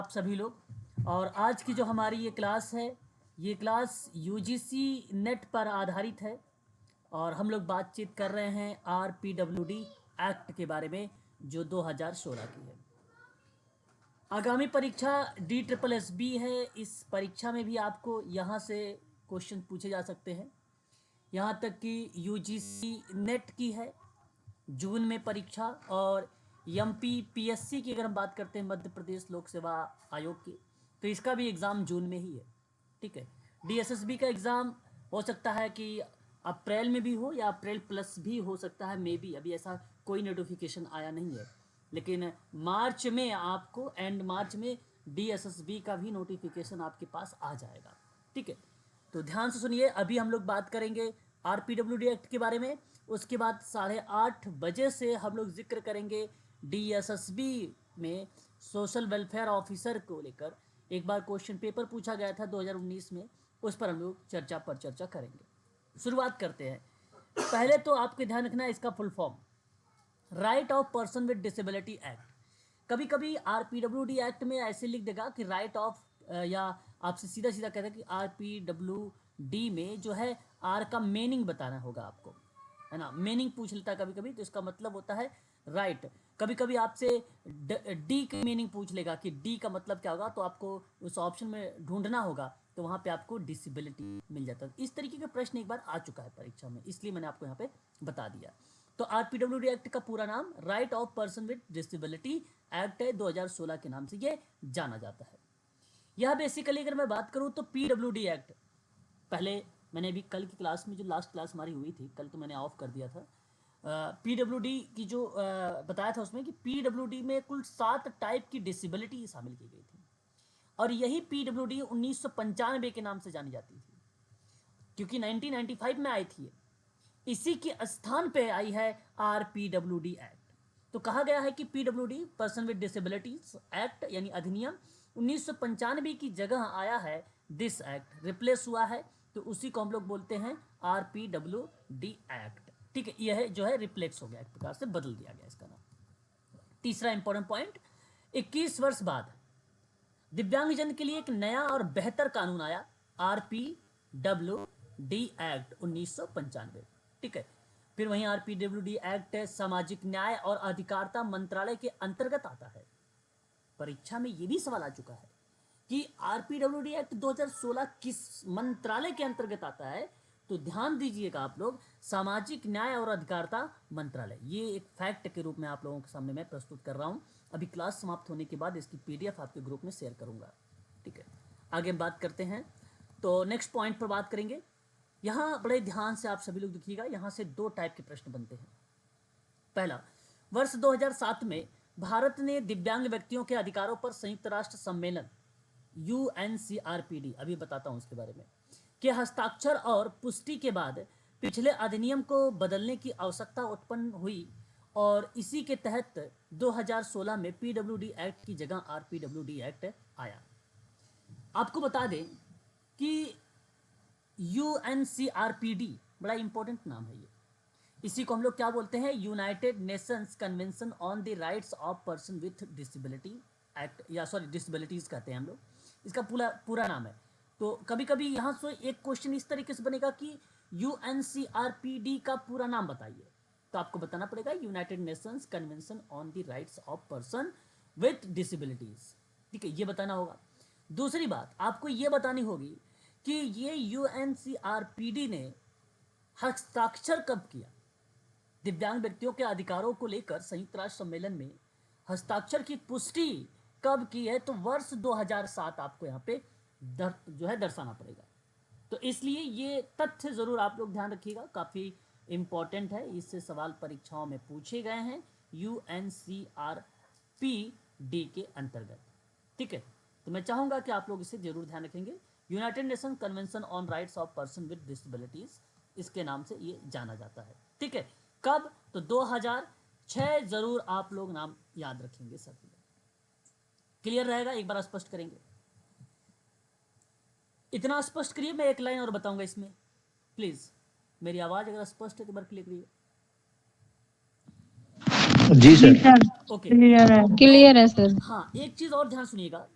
आप सभी लोग। और आज की जो हमारी ये क्लास है, ये क्लास यूजीसी नेट पर आधारित है और हम लोग बातचीत कर रहे हैं आरपीडब्ल्यूडी एक्ट के बारे में जो 2016 की है। आगामी परीक्षा DSSB है। इस परीक्षा में भी आपको यहाँ से क्वेश्चन पूछे जा सकते हैं। यहाँ तक कि यूजीसी नेट की है जून में परीक्षा, और MPPSC की अगर हम बात करते हैं मध्य प्रदेश लोक सेवा आयोग की, तो इसका भी एग्ज़ाम जून में ही है। ठीक है। DSSB का एग्ज़ाम हो सकता है कि अप्रैल में भी हो या अप्रैल प्लस भी हो सकता है, मे बी। अभी ऐसा कोई नोटिफिकेशन आया नहीं है, लेकिन मार्च में आपको एंड मार्च में DSSB का भी नोटिफिकेशन आपके पास आ जाएगा। ठीक है, तो ध्यान से सुनिए। अभी हम लोग बात करेंगे आरपीडब्ल्यूडी एक्ट के बारे में। उसके बाद 8:30 बजे से हम लोग जिक्र करेंगे DSSB में सोशल वेलफेयर ऑफिसर को लेकर एक बार क्वेश्चन पेपर पूछा गया था 2019 में, उस पर हम लोग चर्चा करेंगे। शुरुआत करते हैं। पहले तो आपको ध्यान रखना है इसका full form, right of person with disability act. कभी कभी आरपीडब्ल्यूडी एक्ट में ऐसे लिख देगा कि राइट ऑफ, या आपसे सीधा सीधा कहता है कि आरपीडब्ल्यूडी में जो है आर का मीनिंग बताना होगा आपको, है ना। मीनिंग पूछ लेता है कभी कभी, तो इसका मतलब होता है राइट। कभी कभी आपसे डी की मीनिंग पूछ लेगा कि डी का मतलब क्या होगा, तो आपको उस ऑप्शन में ढूंढना होगा, तो वहाँ पे आपको डिसेबिलिटी मिल जाता है। इस तरीके का प्रश्न एक बार आ चुका है परीक्षा में, इसलिए मैंने आपको यहाँ पे बता दिया। तो आरपीडब्ल्यूडी एक्ट का पूरा नाम right of person with disability act है, 2016 के नाम से ये जाना जाता है। यह बेसिकली अगर मैं बात करूँ तो पीडब्ल्यूडी एक्ट, पहले मैंने अभी कल की क्लास में, जो लास्ट क्लास हमारी हुई थी कल, तो मैंने ऑफ कर दिया था। पीडब्ल्यूडी की जो बताया था उसमें कि पीडब्ल्यूडी में कुल 7 टाइप की डिसेबिलिटी शामिल की गई थी, और यही पीडब्ल्यूडी 1995 के नाम से जानी जाती थी, क्योंकि 1995 में आई थी। इसी के स्थान पे आई है आरपीडब्ल्यूडी एक्ट। तो कहा गया है कि PWD person with disabilities act यानी अधिनियम 1995 की जगह आया है दिस एक्ट, रिप्लेस हुआ है, तो उसी को हम लोग बोलते हैं आरपीडब्ल्यूडी एक्ट। ठीक है, यह जो है रिप्लेक्स हो गया, एक प्रकार से बदल दिया गया इसका नाम। तीसरा इंपॉर्टेंट पॉइंट, 21 वर्ष बाद दिव्यांगजन के लिए एक नया और बेहतर कानून आया, आरपीडब्ल्यूडी एक्ट 1995। ठीक है, फिर वहीं आरपीडब्ल्यूडी एक्ट सामाजिक न्याय और अधिकारिता मंत्रालय के अंतर्गत आता है। परीक्षा में यह भी सवाल आ चुका है कि आरपीडब्ल्यूडी एक्ट 2016 किस मंत्रालय के अंतर्गत आता है, तो ध्यान दीजिएगा आप लोग, सामाजिक न्याय और अधिकारिता मंत्रालय। ये एक फैक्ट के रूप में आप लोगों के सामने मैं प्रस्तुत कर रहा हूं। अभी क्लास समाप्त होने के बाद इसकी PDF आपके ग्रुप में शेयर करूंगा। ठीक है, आगे बात करते हैं। तो नेक्स्ट पॉइंट पर बात करेंगे। यहाँ बड़े ध्यान से आप सभी लोग देखिएगा, यहाँ से 2 टाइप के प्रश्न बनते हैं। पहला, वर्ष 2007 में भारत ने दिव्यांग व्यक्तियों के अधिकारों पर संयुक्त राष्ट्र सम्मेलन UNCRPD, अभी बताता हूं उसके बारे में, के हस्ताक्षर और पुष्टि के बाद पिछले अधिनियम को बदलने की आवश्यकता उत्पन्न हुई, और इसी के तहत 2016 में पीडब्ल्यूडी एक्ट की जगह आरपीडब्ल्यूडी एक्ट आया। आपको बता दें कि UNCRPD बड़ा इंपॉर्टेंट नाम है ये। इसी को हम लोग क्या बोलते हैं, United Nations convention on the rights of person with disability act, या सॉरी डिसेबिलिटीज कहते हैं हम लोग, इसका पूरा नाम है। तो कभी कभी यहाँ से एक क्वेश्चन इस तरीके से बनेगा कि UNCRPD का पूरा नाम बताइए, तो आपको बताना पड़ेगा United Nations convention on the rights of person with disabilities. ठीक है, ये बताना होगा। दूसरी बात आपको ये बतानी होगी कि ये UNCRPD ने हस्ताक्षर कब किया, दिव्यांग व्यक्तियों के अधिकारों को लेकर संयुक्त राष्ट्र सम्मेलन में हस्ताक्षर की पुष्टि कब की है, तो वर्ष 2007 आपको यहाँ पे जो है दर्शाना पड़ेगा। तो इसलिए ये तथ्य जरूर आप लोग ध्यान रखिएगा, काफी इंपॉर्टेंट है, इससे सवाल परीक्षाओं में पूछे गए हैं UNCRPD के अंतर्गत। ठीक है, तो मैं चाहूंगा कि आप लोग इसे जरूर ध्यान रखेंगे। United nation convention on rights of person with disabilities, इसके नाम से ये जाना जाता है। ठीक है, कब, तो 2006 जरूर आप लोग नाम याद रखेंगे सभी। क्लियर रहेगा, एक बार स्पष्ट करेंगे। इतना स्पष्ट करिए, मैं एक लाइन और बताऊंगा इसमें, प्लीज। मेरी आवाज अगर स्पष्ट है तो बार क्लियर करिए। जी सर, ओके, क्लियर है हाँ, एक चीज और ध्यान सुनिएगा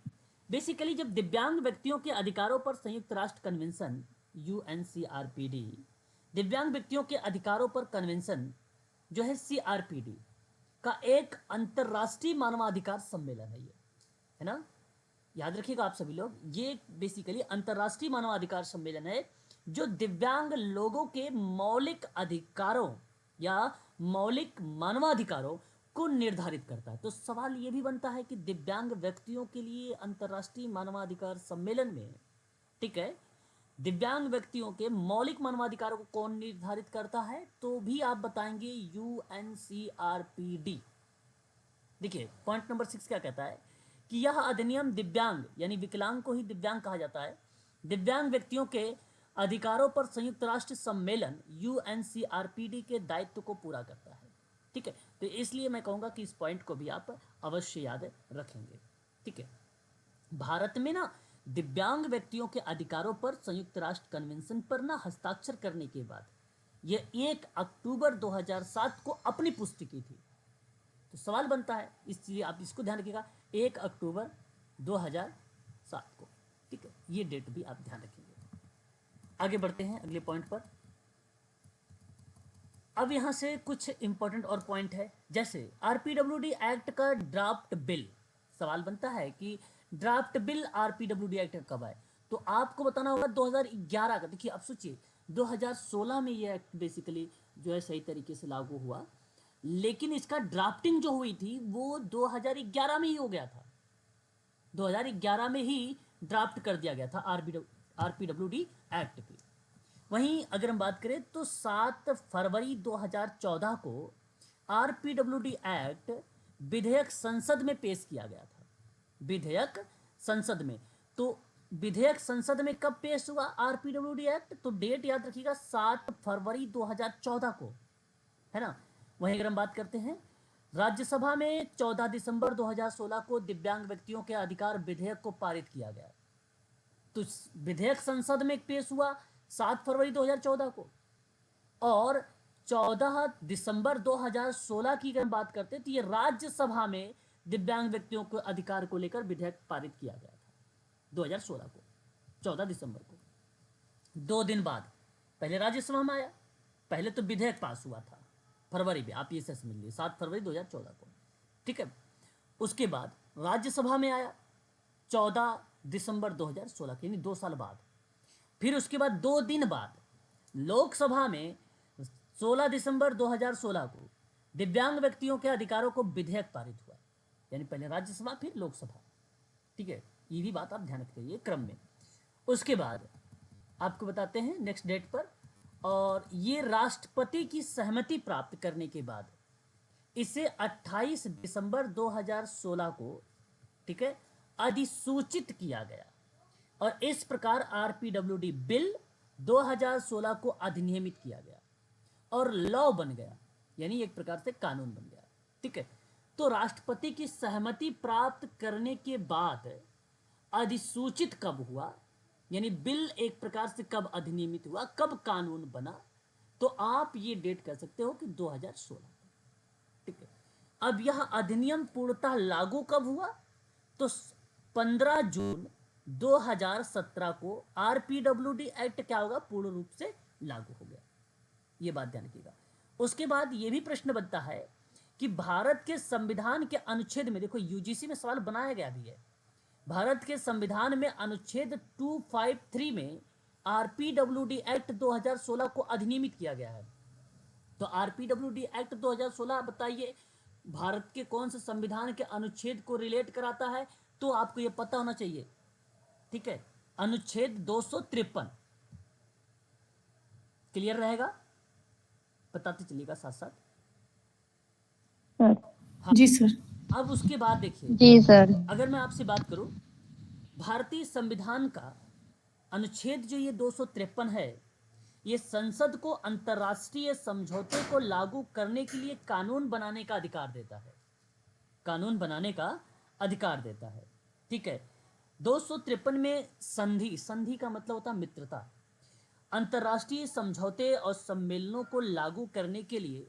बेसिकली जब दिव्यांग व्यक्तियों के अधिकारों पर संयुक्त राष्ट्र कन्वेंशन यूएनसीआरपीडी, दिव्यांग व्यक्तियों के अधिकारों पर कन्वेंशन जो है सीआरपीडी का एक अंतरराष्ट्रीय मानवाधिकार सम्मेलन है, ये है ना, याद रखिएगा आप सभी लोग, ये बेसिकली अंतरराष्ट्रीय मानवाधिकार सम्मेलन है जो दिव्यांग लोगों के मौलिक अधिकारों या मौलिक मानवाधिकारों को निर्धारित करता है। तो सवाल ये भी बनता है कि दिव्यांग व्यक्तियों के लिए अंतरराष्ट्रीय मानवाधिकार सम्मेलन में, ठीक है, दिव्यांग व्यक्तियों के मौलिक मानवाधिकारों को कौन निर्धारित करता है, तो भी आप बताएंगे यूएनसीआरपीडी। देखिए पॉइंट नंबर 6 क्या कहता है कि यह अधिनियम दिव्यांग यानी विकलांग को ही दिव्यांग कहा जाता है, दिव्यांग व्यक्तियों के अधिकारों पर संयुक्त राष्ट्र सम्मेलन यूएनसीआरपीडी के दायित्व को पूरा करता है। ठीक है, तो इसलिए मैं कहूंगा कि इस पॉइंट को भी आप अवश्य याद रखेंगे। ठीक है, भारत में ना दिव्यांग व्यक्तियों के अधिकारों पर संयुक्त राष्ट्र कन्वेंशन पर ना हस्ताक्षर करने के बाद यह 1 अक्टूबर 2007 को अपनी पुष्टि की थी। तो सवाल बनता है, इसलिए आप इसको ध्यान रखिएगा, 1 अक्टूबर 2007 को। ठीक है, ये डेट भी आप ध्यान रखेंगे। आगे बढ़ते हैं अगले पॉइंट पर। अब यहां से कुछ इंपॉर्टेंट और पॉइंट है, जैसे आरपीडब्ल्यूडी एक्ट का ड्राफ्ट बिल। सवाल बनता है कि ड्राफ्ट बिल आरपीडब्ल्यूडी एक्ट कब आए, तो आपको बताना होगा 2011 का। देखिए अब सोचिए 2016 में ये एक्ट बेसिकली जो है सही तरीके से लागू हुआ, लेकिन इसका ड्राफ्टिंग जो हुई थी वो 2011 में ही हो गया था। 2011 में ही ड्राफ्ट कर दिया गया था आरपीडब्ल्यूडी एक्ट पे। वहीं अगर हम बात करें तो 7 फरवरी 2014 को आरपीडब्ल्यूडी एक्ट विधेयक संसद में पेश किया गया था। विधेयक संसद में, तो विधेयक संसद में कब पेश हुआ आरपीडब्ल्यूडी एक्ट, तो डेट याद रखिएगा 7 फरवरी 2014 को, है ना। वहीं अगर हम बात करते हैं राज्यसभा में 14 दिसंबर 2016 को दिव्यांग व्यक्तियों के अधिकार विधेयक को पारित किया गया। तो विधेयक संसद में पेश हुआ 7 फरवरी 2014 को, और 14 दिसंबर 2016 की अगर बात करते तो ये राज्यसभा में दिव्यांग व्यक्तियों के अधिकार को लेकर विधेयक पारित किया गया था 2016 को, 14 दिसंबर को। 2 दिन बाद पहले राज्यसभा में आया, पहले तो विधेयक पास हुआ था फरवरी में, आप ये से समझ लीजिए 7 फरवरी 2014 को। ठीक है, उसके बाद राज्यसभा में आया 14 दिसंबर 2016 के, यानी 2 साल बाद। फिर उसके बाद 2 दिन बाद लोकसभा में 16 दिसंबर 2016 को दिव्यांग व्यक्तियों के अधिकारों को विधेयक पारित हुआ, यानी पहले राज्यसभा फिर लोकसभा। ठीक है, ये भी बात आप ध्यान रखिए क्रम में। उसके बाद आपको बताते हैं नेक्स्ट डेट पर, और ये राष्ट्रपति की सहमति प्राप्त करने के बाद इसे 28 दिसंबर 2016 को, ठीक है, अधिसूचित किया गया, और इस प्रकार आरपीडब्ल्यूडी बिल 2016 को अधिनियमित किया गया और लॉ बन गया, यानी एक प्रकार से कानून बन गया। ठीक है, तो राष्ट्रपति की सहमति प्राप्त करने के बाद अधिसूचित कब हुआ, यानी बिल एक प्रकार से कब अधिनियमित हुआ, कब कानून बना, तो आप ये डेट कह सकते हो कि 2016। ठीक है, अब यह अधिनियम पूर्णतः लागू कब हुआ, तो 15 जून 2017 को आरपीडब्ल्यूडी एक्ट क्या होगा, पूर्ण रूप से लागू हो गया। ये बात ध्यान रखिएगा। उसके बाद ये भी प्रश्न बनता है कि भारत के संविधान के अनुच्छेद में, देखो यूजीसी में सवाल बनाया गया भी है, भारत के संविधान में अनुच्छेद 253 में आरपीडब्ल्यूडी एक्ट 2016 को अधिनियमित किया गया है। तो आरपीडब्ल्यूडी एक्ट 2016 बताइए भारत के कौन से संविधान के अनुच्छेद को रिलेट कराता है, तो आपको यह पता होना चाहिए। ठीक है, अनुच्छेद 253 क्लियर रहेगा, बताते चलिएगा साथ साथ। हाँ। जी सर। अब उसके बाद देखिए, जी सर। अगर मैं आपसे बात करूं भारतीय संविधान का अनुच्छेद जो ये 253 है, ये संसद को अंतर्राष्ट्रीय समझौते को लागू करने के लिए कानून बनाने का अधिकार देता है, कानून बनाने का अधिकार देता है। ठीक है, 253 में संधि, संधि का मतलब होता है मित्रता, अंतर्राष्ट्रीय समझौते और सम्मेलनों को लागू करने के लिए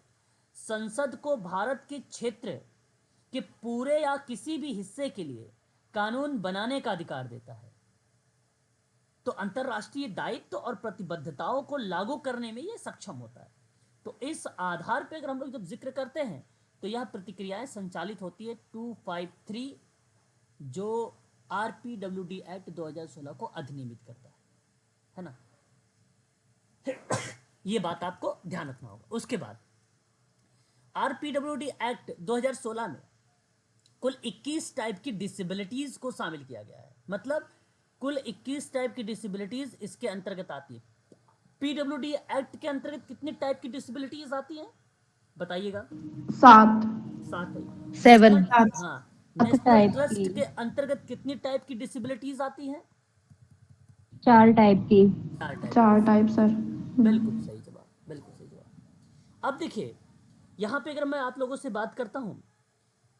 संसद को भारत के क्षेत्र के पूरे या किसी भी हिस्से के लिए कानून बनाने का अधिकार देता है। तो अंतरराष्ट्रीय दायित्व और प्रतिबद्धताओं को लागू करने में ये सक्षम होता है। तो इस आधार पर अगर हम लोग जब जिक्र करते हैं तो यह प्रतिक्रियाएं संचालित होती है 253 जो आरपीडब्ल्यूडी एक्ट 2016 को अधिनियमित करता है ना। ये बात आपको ध्यान रखना होगा। उसके बाद आरपीडब्ल्यूडी एक्ट 2016 में कुल 21 टाइप की डिसेबिलिटीज को शामिल किया गया है। मतलब कुल 21 टाइप की डिसेबिलिटीज इसके अंतर्गत आती है। पीडब्ल्यूडी एक्ट के अंतर्गत कितनी टाइप की डिसेबिलिटीज आती हैं बताइएगा? 7 7 है। 7 हाँ, नेशनल ट्रस्ट के अंतर्गत कितनी टाइप की डिसेबिलिटीज आती हैं? 4 टाइप की। 4 टाइप सर। बिल्कुल सही जवाब, बिल्कुल सही जवाब। अब देखिए यहाँ पे अगर मैं आप लोगों से बात करता हूँ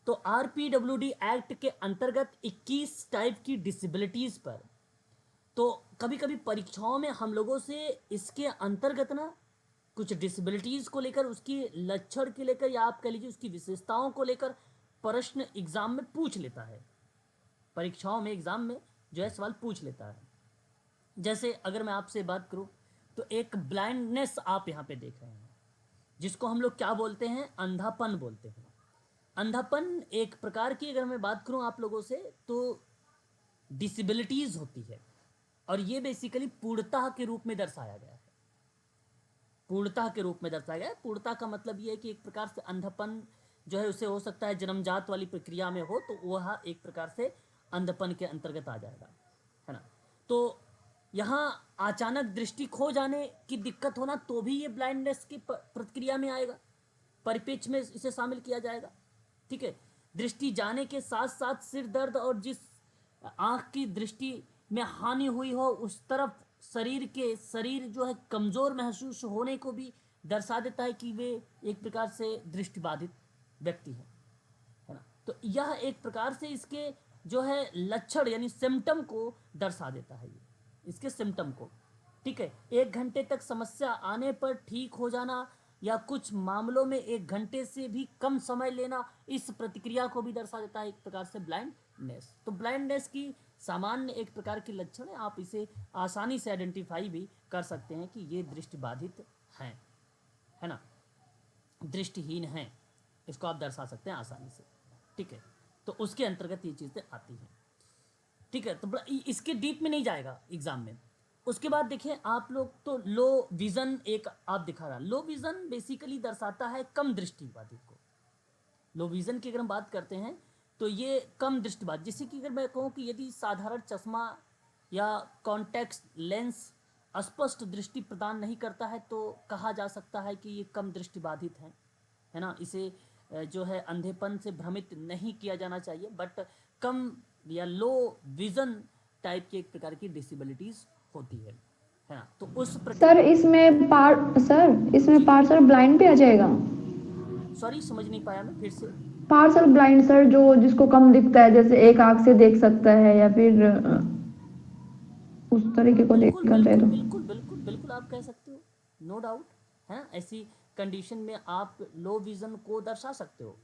तो आरपीडब्ल्यूडी एक्ट के अंतर्गत 21 टाइप की डिसेबिलिटीज पर तो कभी कभी परीक्षाओं में हम लोगों से इसके अंतर्गत ना कुछ डिसेबिलिटीज को लेकर, उसकी लक्षण के लेकर, या आप कह लीजिए उसकी विशेषताओं को लेकर प्रश्न एग्जाम में पूछ लेता है। परीक्षाओं में एग्जाम में जो है सवाल पूछ लेता है। जैसे अगर मैं आपसे बात करूं तो एक ब्लाइंडनेस आप यहाँ पे देख रहे हैं, जिसको हम लोग क्या बोलते हैं? अंधापन बोलते हैं। अंधापन एक प्रकार की अगर मैं बात करूं आप लोगों से तो डिसेबिलिटीज होती है, और ये बेसिकली पूर्णता के रूप में दर्शाया गया है। पूर्णता के रूप में दर्शाया गया है। पूर्णता का मतलब ये है कि एक प्रकार से अंधापन जो है उसे हो सकता है जन्मजात वाली प्रक्रिया में हो, तो वह एक प्रकार से अंधपन के अंतर्गत आ जाएगा, है ना। तो यहाँ अचानक दृष्टि खो जाने की दिक्कत होना तो भी ये ब्लाइंडनेस की प्रक्रिया में आएगा, परिप्रेक्ष्य में इसे शामिल किया जाएगा। ठीक है, दृष्टि जाने के साथ साथ सिर दर्द और जिस आंख की दृष्टि में हानि हुई हो उस तरफ शरीर जो है कमजोर महसूस होने को भी दर्शा देता है कि वे एक प्रकार से दृष्टिबाधित व्यक्ति है ना। तो यह एक प्रकार से इसके जो है लक्षण यानी सिम्टम को दर्शा देता है, ये इसके सिम्टम को। ठीक है, 1 घंटे तक समस्या आने पर ठीक हो जाना या कुछ मामलों में 1 घंटे से भी कम समय लेना, इस प्रतिक्रिया को भी दर्शा देता है एक प्रकार से ब्लाइंडनेस। तो ब्लाइंडनेस की सामान्य एक प्रकार की लक्षण है, आप इसे आसानी से आइडेंटिफाई भी कर सकते हैं कि ये दृष्टिबाधित हैं, है ना, दृष्टिहीन हैं, इसको आप दर्शा सकते हैं आसानी से। ठीक है, तो उसके अंतर्गत ये चीज़ें आती हैं। ठीक है, तो इसके डीप में नहीं जाएगा एग्जाम में। उसके बाद देखिए आप लोग तो लो विजन एक आप दिखा रहा, लो विजन बेसिकली दर्शाता है कम दृष्टिबाधित को। लो विजन की अगर हम बात करते हैं तो ये कम दृष्टिबाधित, जैसे कि अगर मैं कहूँ कि यदि साधारण चश्मा या कॉन्टैक्ट लेंस स्पष्ट दृष्टि प्रदान नहीं करता है तो कहा जा सकता है कि ये कम दृष्टिबाधित है ना। इसे जो है अंधेपन से भ्रमित नहीं किया जाना चाहिए, बट कम या लो विजन टाइप की एक प्रकार की डिसेबिलिटीज होती है ना। तो उस सर इसमें पार्सल ब्लाइंड पे आ जाएगा? सॉरी समझ नहीं पाया मैं, फिर से। पार्सल ब्लाइंड सर, जो जिसको कम दिखता है, जैसे एक आंख से देख सकता है या फिर उस तरीके को बिल्कुल देखा जाए बिल्कुल तो। बिल्कुल बिल्कुल बिल्कुल आप कह सकते हो, नो डाउट, है ना। ऐसी कंडीशन में आप लो विजन को दर्शा सकते हो,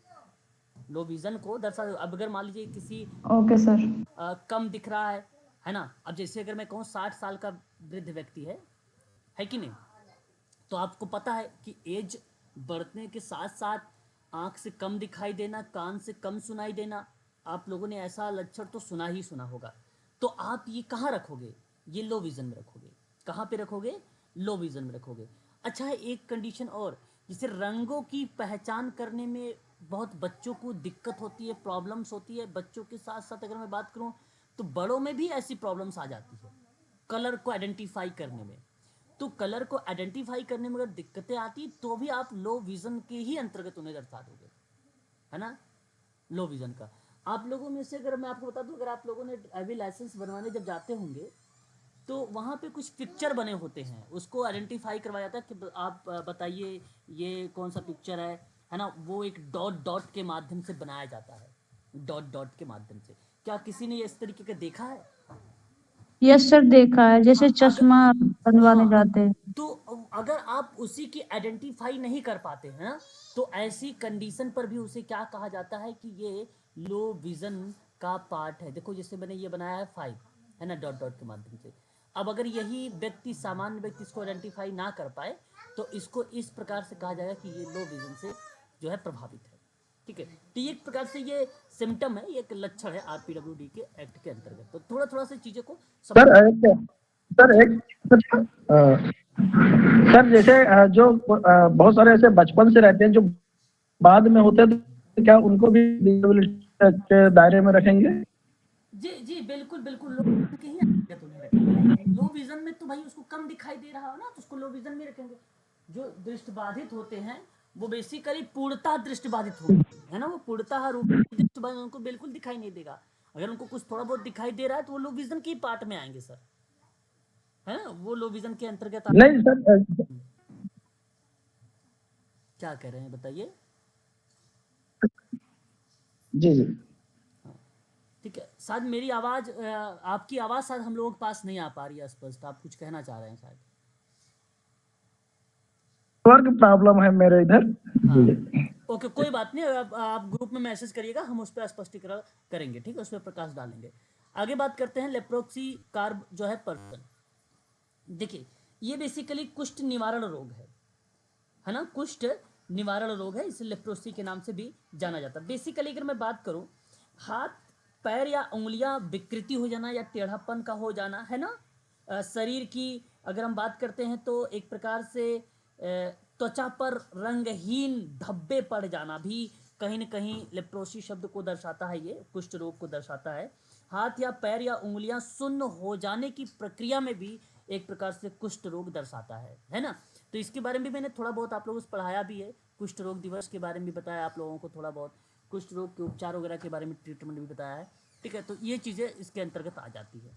लो विजन को दर्शा। अब अगर मान लीजिए किसी ओके सर। कम दिख रहा है ना। अब जैसे अगर मैं कहूँ 60 साल का वृद्ध व्यक्ति है कि नहीं, तो आपको पता है कि एज बढ़ने के साथ साथ आंख से कम दिखाई देना, कान से कम सुनाई देना, आप लोगों ने ऐसा लक्षण तो सुना ही सुना होगा। तो आप ये कहाँ रखोगे? ये लो विजन में रखोगे। कहाँ पे रखोगे? लो विजन में रखोगे। अच्छा है, एक कंडीशन और, जैसे रंगों की पहचान करने में बहुत बच्चों को दिक्कत होती है, प्रॉब्लम्स होती है। बच्चों के साथ साथ अगर मैं बात करूँ तो बड़ों में भी ऐसी प्रॉब्लम्स आ जाती है कलर को आइडेंटिफाई करने में। तो कलर को आइडेंटिफाई करने में अगर दिक्कतें आती तो भी आप लो विजन के ही अंतर्गत उन्हें दर्शा दोगे, है ना। लो विजन का आप लोगों में से अगर मैं आपको बता दूं, अगर आप लोगों ने ड्राइविंग लाइसेंस बनवाने जब जाते होंगे तो वहाँ पे कुछ पिक्चर बने होते हैं, उसको आइडेंटिफाई करवाया जाता है कि आप बताइए ये कौन सा पिक्चर है ना। वो एक डॉट डॉट के माध्यम से बनाया जाता है, डॉट डॉट के माध्यम से। क्या किसी ने इस तरीके का देखा है? यस सर, देखा है, जैसे हाँ अगर चश्मा बनवाने हाँ जाते हैं। तो अगर आप उसी की आइडेंटिफाई नहीं कर पाते हैं तो ऐसी कंडीशन पर भी उसे क्या कहा जाता है कि ये लो विजन का पार्ट है। देखो जैसे मैंने ये बनाया है 5, है ना, डॉट डॉट के माध्यम से। अब अगर यही व्यक्ति, सामान्य व्यक्ति इसको आइडेंटिफाई ना कर पाए तो इसको इस प्रकार से कहा जाएगा कि ये लो विजन से जो है प्रभावित है। ठीक है, तो ये एक प्रकार से ये सिम्टम है, ये एक लक्षण है आरपीडब्ल्यूडी के एक्ट के अंतर्गत। तो थोड़ा थोड़ा सी चीज़ों को समझ। सर एक सर जैसे जो बहुत सारे ऐसे बचपन से रहते हैं जो बाद में होते हैं, तो क्या उनको भी डिसेबिलिटी के दायरे में रखेंगे? जी जी बिल्कुल बिल्कुल, लो विजन के ही अंतर्गत उन्हें रखेंगे। लो विजन में तो भाई उसको कम दिखाई दे रहा हो ना, तो उसको लो विजन में रखेंगे। जो दृष्टिबाधित होते हैं वो बेसिकली पूर्णतः दृष्टिबाधित होते हैं, है ना, वो पूर्णतः रूप से दृष्टिबाधित, उनको बिल्कुल दिखाई नहीं देगा। अगर उनको कुछ थोड़ा बहुत दिखाई दे रहा है तो वो लो विजन की पार्ट में आएंगे सर, है ना, वो लो विजन के अंतर्गत नहीं सर, क्या कह रहे हैं बताइए। जी जी। ठीक है, शायद मेरी आवाज, आपकी आवाज शायद हम लोगों के पास नहीं आ पा रही है स्पष्ट। आप कुछ कहना चाह रहे हैं शायद। नेटवर्क प्रॉब्लम है मेरे इधर। हाँ, जी ओके, कोई बात नहीं। आप ग्रुप में मैसेज करिएगा, हम उस पर स्पष्टीकरण करेंगे। ठीक है, उस पर प्रकाश डालेंगे। आगे बात करते हैं लेप्रोक्सी कार्ब जो है पर्सन। देखिए ये बेसिकली कुष्ठ निवारण रोग है ना, कुष्ठ निवारण रोग है, इसे लेप्रोसी के नाम से भी जाना जाता है। बेसिकली अगर मैं बात करूं, हाथ पैर या उंगलियां विकृति हो जाना या टेढ़ापन का हो जाना, है ना, शरीर की अगर हम बात करते हैं तो एक प्रकार से त्वचा पर रंगहीन धब्बे पड़ जाना भी कहीं न कहीं लेप्रोसी शब्द को दर्शाता है, ये कुष्ठ रोग को दर्शाता है। हाथ या पैर या उंगलियां सुन्न हो जाने की प्रक्रिया में भी एक प्रकार से कुष्ठ रोग दर्शाता है ना। तो इसके बारे में भी मैंने थोड़ा बहुत आप लोगों से पढ़ाया भी है, कुष्ठ रोग दिवस के बारे में भी बताया आप लोगों को, थोड़ा बहुत कुष्ठ रोग के उपचार वगैरह के बारे में ट्रीटमेंट भी बताया है। ठीक है, तो ये चीज़ें इसके अंतर्गत आ जाती है।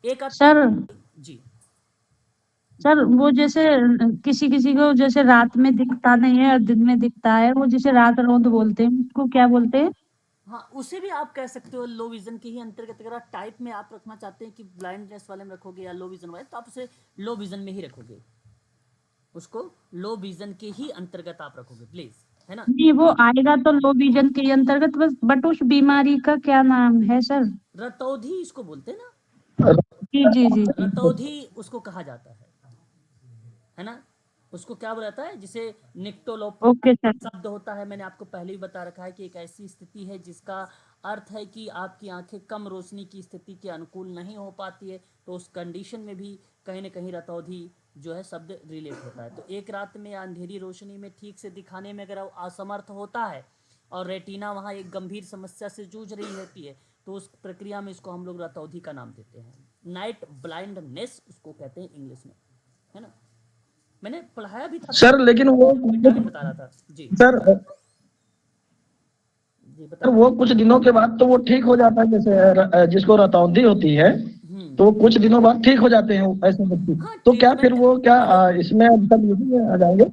एक सर जी सर वो जैसे किसी किसी को जैसे रात में दिखता नहीं है और दिन में दिखता है, वो जिसे रात रोंद बोलते हैं, उसको क्या बोलते हैं? हाँ, उसे भी आप कह सकते हो लो विजन के ही अंतर्गत। अगर आप टाइप में आप रखना चाहते हैं कि ब्लाइंडनेस वाले में रखोगे या लो विजन वाले, तो आप उसे लो विजन में ही रखोगे, उसको लो विजन के ही अंतर्गत आप रखोगे प्लीज, है ना। नहीं, वो आएगा तो लो विजन के अंतर्गत बस, बट उस बीमारी का क्या नाम है सर? रतौधी इसको बोलते हैं ना, जी जी जी जी। रतौधी उसको कहा जाता है ना। उसको क्या बोला जाता है, जिसे निक्टोलोप ओके सर। शब्द होता है, मैंने आपको पहले ही बता रखा है कि एक ऐसी स्थिति है जिसका अर्थ है कि आपकी आंखें कम रोशनी की स्थिति के अनुकूल नहीं हो पाती है, तो उस कंडीशन में भी कहीं ना कहीं रतौधी जो है शब्द रिलेट होता है। तो एक रात में अंधेरी रोशनी में ठीक से दिखाने में अगर असमर्थ होता है और रेटिना वहाँ एक गंभीर समस्या से जूझ रही होती है, तो उस प्रक्रिया में इसको हम लोग रतौधी का नाम देते हैं। नाइट ब्लाइंडनेस उसको कहते हैं इंग्लिश में, है ना। मैंने पढ़ाया भी था सर, लेकिन वो विटामिन बता रहा था जी। सर जी सर बताइए। वो कुछ दिनों के बाद तो वो ठीक हो जाता है, जैसे जिसको रतौंधी होती है तो कुछ दिनों बाद ठीक हो जाते हैं ऐसे व्यक्ति। हाँ तो क्या फिर ट्रीटमेंट, वो क्या लो, इसमें सब इसमें आ जाएंगे?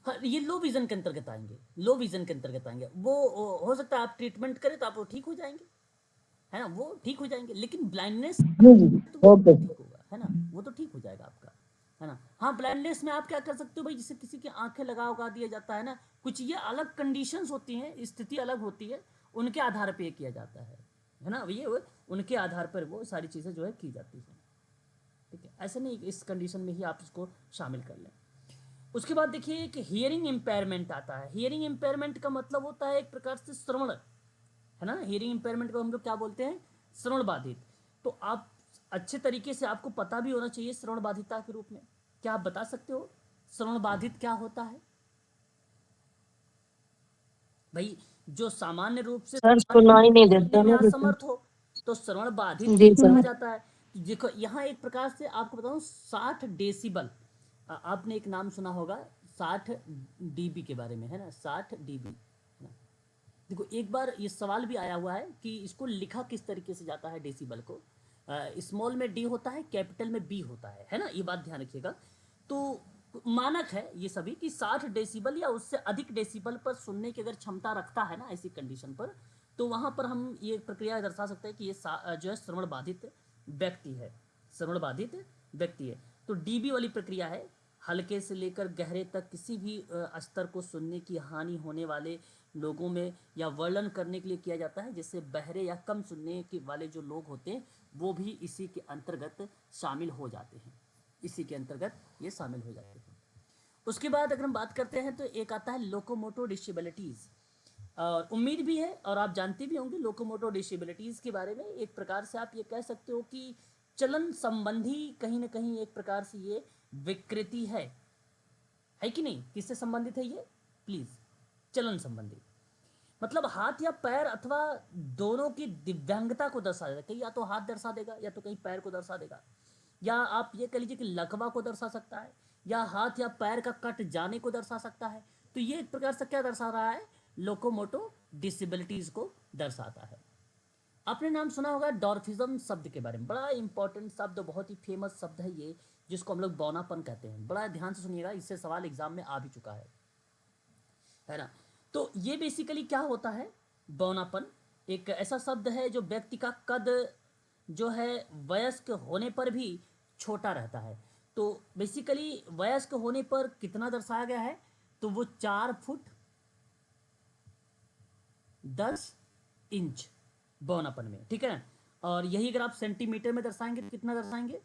हाँ ये लो विजन के अंतर्गत आएंगे, लो विजन के अंतर्गत आएंगे। वो हो सकता है आप ट्रीटमेंट करें तो आप वो ठीक हो जाएंगे, है ना, वो ठीक हो जाएंगे। लेकिन ब्लाइंडनेस जी जी तो वो ओके। ठीक होगा, है ना, वो तो ठीक हो जाएगा आपका, है ना। हाँ ब्लाइंडनेस में आप क्या कर सकते हो भाई, जैसे किसी की आंखें लगा उगा दिया जाता है ना, कुछ ये अलग कंडीशंस होती हैं, स्थिति अलग होती है, उनके आधार पर किया जाता है ना, ये उनके आधार पर वो सारी चीज़ें जो है की जाती है। ठीक है, ऐसा नहीं इस कंडीशन में ही आप इसको शामिल कर लें। उसके बाद देखिए एक हियरिंग इम्पेयरमेंट आता है। हियरिंग इम्पेयरमेंट का मतलब होता है एक प्रकार से श्रवण, है ना। हियरिंग इम्पेयरमेंट को हम लोग क्या बोलते हैं, श्रवण बाधित। तो आप अच्छे तरीके से आपको पता भी होना चाहिए श्रवण बाधिता के रूप में। क्या आप बता सकते हो श्रवण बाधित क्या होता है भाई? जो सामान्य रूप से सर सुनाई नहीं देता सुनने में ना कुछ। असमर्थ हो तो श्रवण बाधित जी ही कहा सर। जाता है। तो देखो यहाँ एक प्रकार से आपको बताऊं 60 डेसिबल, आपने एक नाम सुना होगा 60 डीबी के बारे में, है ना, 60 डीबी, है ना। देखो एक बार ये सवाल भी आया हुआ है कि इसको लिखा किस तरीके से जाता है डेसिबल को। स्मॉल में डी होता है, कैपिटल में बी होता है ना, ये बात ध्यान रखिएगा। तो मानक है ये सभी कि 60 डेसिबल या उससे अधिक डेसिबल पर सुनने की अगर क्षमता रखता है ना ऐसी कंडीशन पर, तो वहां पर हम ये प्रक्रिया दर्शा सकते हैं कि ये जो है श्रवण बाधित व्यक्ति है, श्रवण बाधित व्यक्ति है। तो डीबी वाली प्रक्रिया है, हल्के से लेकर गहरे तक किसी भी स्तर को सुनने की हानि होने वाले लोगों में या वर्णन करने के लिए किया जाता है, जिससे बहरे या कम सुनने के वाले जो लोग होते हैं वो भी इसी के अंतर्गत शामिल हो जाते हैं, इसी के अंतर्गत ये शामिल हो जाते हैं। उसके बाद अगर हम बात करते हैं तो एक आता है लोकोमोटो डिसेबिलिटीज़, और उम्मीद भी है और आप जानते भी होंगे लोकोमोटो डिसेबिलिटीज़ के बारे में। एक प्रकार से आप ये कह सकते हो कि चलन संबंधी कहीं ना कहीं एक प्रकार से ये विकृति है कि नहीं? किससे संबंधित है ये? प्लीज, चलन संबंधी मतलब हाथ या पैर अथवा दोनों की दिव्यांगता को दर्शा देगा। कहीं या तो हाथ दर्शा देगा या तो कहीं पैर को दर्शा देगा, या आप ये कह लीजिए कि लकवा को दर्शा सकता है, या हाथ या पैर का कट जाने को दर्शा सकता है। तो ये एक प्रकार से क्या दर्शा रहा है? लोकोमोटो डिसेबिलिटीज को दर्शाता है। आपने नाम सुना होगा डॉर्फिज्म शब्द के बारे में, बड़ा इंपॉर्टेंट शब्द, बहुत ही फेमस शब्द है ये, जिसको हम लोग बौनापन कहते हैं। बड़ा ध्यान से सुनिएगा, इससे सवाल एग्जाम में आ भी चुका है ना? तो ये बेसिकली क्या होता है? बौनापन एक ऐसा शब्द है जो व्यक्ति का कद जो है वयस्क होने पर भी छोटा रहता है। तो बेसिकली वयस्क होने पर कितना दर्शाया गया है? तो वो 4 फुट 10 इंच बौनापन में, ठीक है। और यही अगर आप सेंटीमीटर में दर्शाएंगे तो कितना दर्शाएंगे?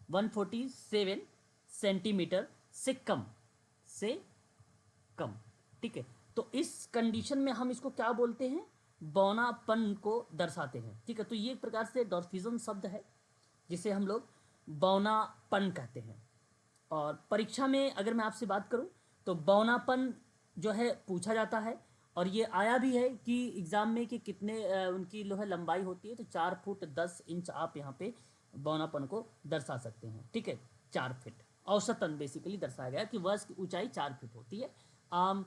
147 सेंटीमीटर से कम, ठीक है। तो इस कंडीशन में हम इसको क्या बोलते हैं? बौनापन को दर्शाते हैं, ठीक है। तो ये एक प्रकार से डॉर्फिज्म शब्द है जिसे हम लोग बौनापन कहते हैं। और परीक्षा में अगर मैं आपसे बात करूं तो बौनापन जो है पूछा जाता है, और ये आया भी है कि एग्ज़ाम में कि कितने उनकी जो है लंबाई होती है। तो 4 फुट 10 इंच आप यहाँ पे बौनापन को दर्शा सकते हैं, ठीक है। 4 फीट औसतन बेसिकली दर्शाया गया कि वयस्क की ऊंचाई 4 फीट होती है। आम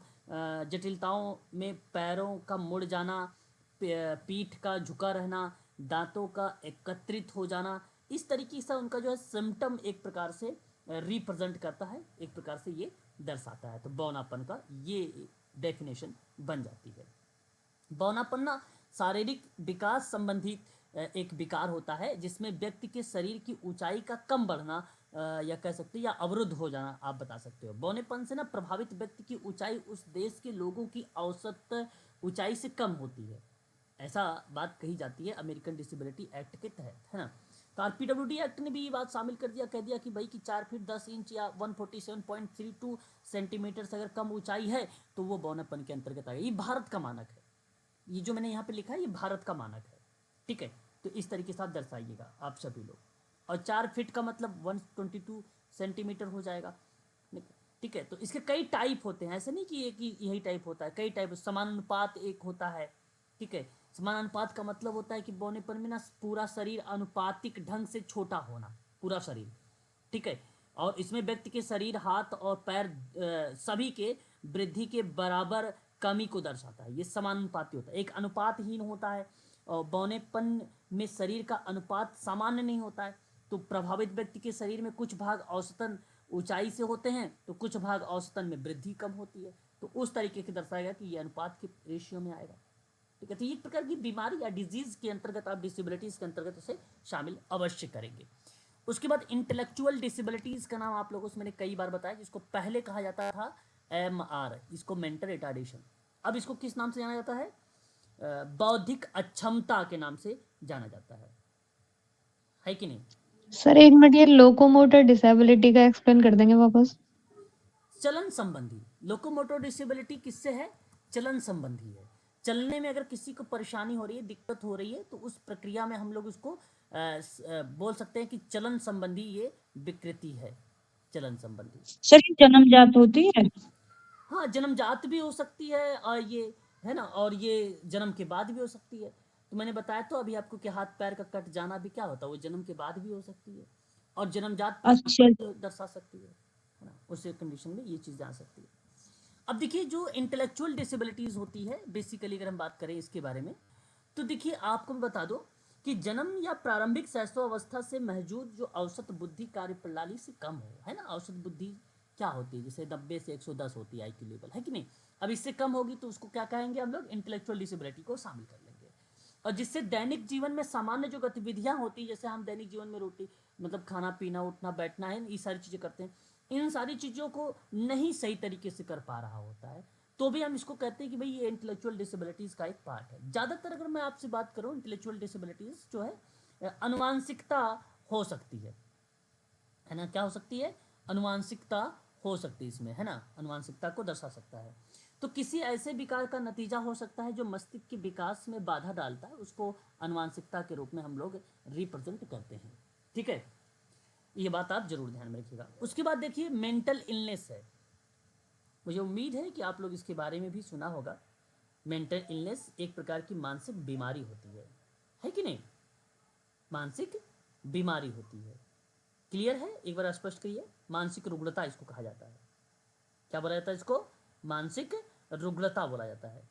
जटिलताओं में पैरों का मुड़ जाना, पीठ का झुका रहना, दांतों का एकत्रित हो जाना, इस तरीके से उनका जो है सिम्टम एक प्रकार से रिप्रेजेंट करता है, एक प्रकार से ये दर्शाता है। तो बौनापन का ये डेफिनेशन बन जाती है। बौनापन ना शारीरिक विकास संबंधी एक विकार होता है जिसमें व्यक्ति के शरीर की ऊंचाई का कम बढ़ना या कह सकते हैं या अवरुद्ध हो जाना आप बता सकते हो। बौनेपन से ना प्रभावित व्यक्ति की ऊंचाई उस देश के लोगों की औसत ऊंचाई से कम होती है, ऐसा बात कही जाती है अमेरिकन डिसेबिलिटी एक्ट के तहत, है ना। तो आरपीडब्ल्यूडी एक्ट ने भी ये बात शामिल कर दिया, कह दिया कि भाई कि 4 फीट 10 इंच या 147.32 सेंटीमीटर से अगर कम ऊंचाई है तो वो बौनापन के अंतर्गत आएगा। ये भारत का मानक है, ये जो मैंने यहाँ पे लिखा है ये भारत का मानक है, ठीक है। तो इस तरीके से आप दर्शाइएगा आप सभी लोग। और 4 फीट का मतलब 122 सेंटीमीटर हो जाएगा, ठीक है। तो इसके कई टाइप होते हैं, ऐसे नहीं कि एक ही यही टाइप होता है, कई टाइप। समानुपात एक होता है, ठीक है। समानुपात का मतलब होता है कि बौनेपन में ना पूरा शरीर अनुपातिक ढंग से छोटा होना, पूरा शरीर, ठीक है। और इसमें व्यक्ति के शरीर, हाथ और पैर सभी के वृद्धि के बराबर कमी को दर्शाता है। ये समानुपाती होता है। एक अनुपातहीन होता है, और बौनेपन में शरीर का अनुपात सामान्य नहीं होता है। तो प्रभावित व्यक्ति के शरीर में कुछ भाग औसतन ऊंचाई से होते हैं तो कुछ भाग औसतन में वृद्धि कम होती है। तो उस तरीके से दर्शाया गया कि ये अनुपात के रेशियो में आएगा, ठीक है। तो ये एक प्रकार की बीमारी या डिजीज के अंतर्गत आप डिसेबिलिटीज के अंतर्गत उसे शामिल अवश्य करेंगे। उसके बाद इंटेलेक्चुअल डिसेबिलिटीज का नाम आप लोगों से मैंने कई बार बताया, जिसको पहले कहा जाता था MR, इसको मेंटल रिटार्डेशन। अब इसको किस नाम से जाना जाता है? बौद्धिक अक्षमता के नाम से जाना जाता है कि नहीं? सर एक मिनट, ये लोकोमोटर डिसेबिलिटी का एक्सप्लेन कर देंगे वापस? चलन संबंधी लोकोमोटर डिसेबिलिटी किससे है? चलन संबंधी है। चलने में अगर किसी को परेशानी हो रही है, दिक्कत हो रही है, तो उस प्रक्रिया में हम लोग उसको बोल सकते हैं कि चलन संबंधी ये विकृति है, चलन संबंधी। सर ये जन्मजात होती है? हाँ, जन्मजात भी हो सकती है, और ये है ना, और ये जन्म के बाद भी हो सकती है। तो मैंने बताया तो अभी आपको कि हाथ पैर का कट जाना भी क्या होता है, वो जन्म के बाद भी हो सकती है, और जन्मजात अच्छा। दर्शा सकती है ना। उस कंडीशन में ये चीज़ जा सकती है। अब देखिए जो इंटेलेक्चुअल डिसेबिलिटीज़ होती है, बेसिकली अगर हम बात करें इसके बारे में, तो देखिए आपको मैं बता दूं कि जन्म या प्रारंभिक शैशवावस्था से महजूद जो औसत बुद्धि कार्य प्रणाली से कम हो, है ना। औसत बुद्धि क्या होती है? जैसे 90 से 110 होती है IQ लेवल, है कि नहीं। अब इससे कम होगी तो उसको क्या कहेंगे हम लोग? इंटेलेक्चुअल डिसेबिलिटी को शामिल कर लेंगे। और जिससे दैनिक जीवन में सामान्य जो गतिविधियां होती हैं, जैसे हम दैनिक जीवन में रोटी मतलब खाना पीना उठना बैठना है, ये सारी चीज़ें करते हैं, इन सारी चीज़ों को नहीं सही तरीके से कर पा रहा होता है, तो भी हम इसको कहते हैं कि भाई ये इंटेलेक्चुअल डिसेबिलिटीज़ का एक पार्ट है। ज़्यादातर अगर मैं आपसे बात करूँ, इंटेलेक्चुअल डिसेबिलिटीज़ जो है अनुवांशिकता हो सकती है ना, क्या हो सकती है, अनुवांशिकता हो सकती है इसमें, है ना, अनुवांशिकता को दर्शा सकता है। तो किसी ऐसे विकार का नतीजा हो सकता है जो मस्तिष्क के विकास में बाधा डालता है, उसको अनुवांशिकता के रूप में हम लोग रिप्रेजेंट करते हैं। ठीक है, ये बात आप जरूर ध्यान में रखिएगा। उसके बाद देखिए मेंटल इलनेस है, मुझे उम्मीद है कि आप लोग इसके बारे में भी सुना होगा। मेंटल इलनेस एक प्रकार की मानसिक बीमारी होती है कि नहीं, मानसिक बीमारी होती है। क्लियर है, एक बार स्पष्ट करिए, मानसिक रुग्णता इसको कहा जाता है। क्या बोला जाता है इसको, मानसिक रुग्णता बोला जाता है।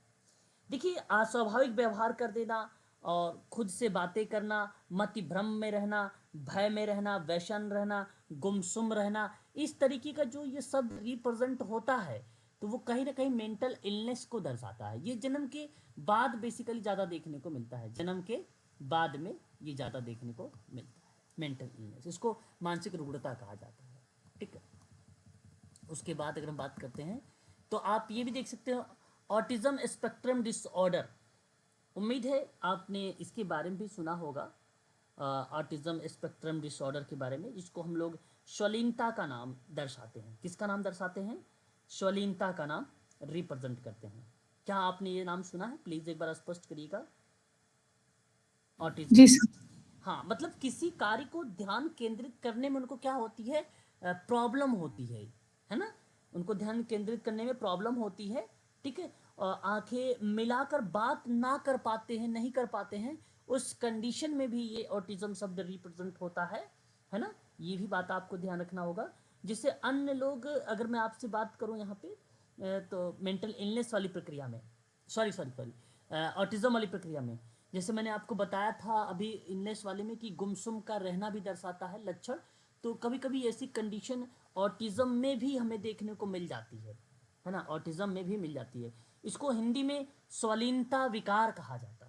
देखिए अस्वाभाविक व्यवहार कर देना और खुद से बातें करना, मति भ्रम में रहना, भय में रहना, वैशन रहना, गुमसुम रहना, इस तरीके का जो ये सब रिप्रेजेंट होता है, तो वो कहीं ना कहीं मेंटल इलनेस को दर्शाता है। ये जन्म के बाद बेसिकली ज़्यादा देखने को मिलता है, जन्म के बाद में ये ज़्यादा देखने को मिलता है मेंटल इलनेस, इसको मानसिक रुग्णता कहा जाता है। ठीक है, उसके बाद अगर हम बात करते हैं तो आप ये भी देख सकते हो ऑटिज्म स्पेक्ट्रम डिसऑर्डर, उम्मीद है आपने इसके बारे में भी सुना होगा, ऑटिज्म स्पेक्ट्रम डिसऑर्डर के बारे में, जिसको हम लोग शालीनता का नाम दर्शाते हैं। किसका नाम दर्शाते हैं, शालीनता का नाम रिप्रेजेंट करते हैं। क्या आपने ये नाम सुना है, प्लीज़ एक बार स्पष्ट करिएगा। ऑटिज्म, जी सर। हाँ, मतलब किसी कार्य को ध्यान केंद्रित करने में उनको क्या होती है, प्रॉब्लम होती है ना, उनको ध्यान केंद्रित करने में प्रॉब्लम होती है। ठीक है, आंखें मिलाकर बात ना कर पाते हैं, नहीं कर पाते हैं, उस कंडीशन में भी ये ऑटिज्म शब्द रिप्रेजेंट होता है ना, ये भी बात आपको ध्यान रखना होगा। जिससे अन्य लोग, अगर मैं आपसे बात करूं यहाँ पे तो मेंटल इलनेस वाली प्रक्रिया में, सॉरी ऑटिज्म वाली प्रक्रिया में, जैसे मैंने आपको बताया था अभी इलनेस वाले में कि गुमसुम का रहना भी दर्शाता है लक्षण, तो कभी कभी ऐसी कंडीशन ऑटिज्म में भी हमें देखने को मिल जाती है ना, ऑटिज्म में भी मिल जाती है। इसको हिंदी में स्वालीनता विकार कहा जाता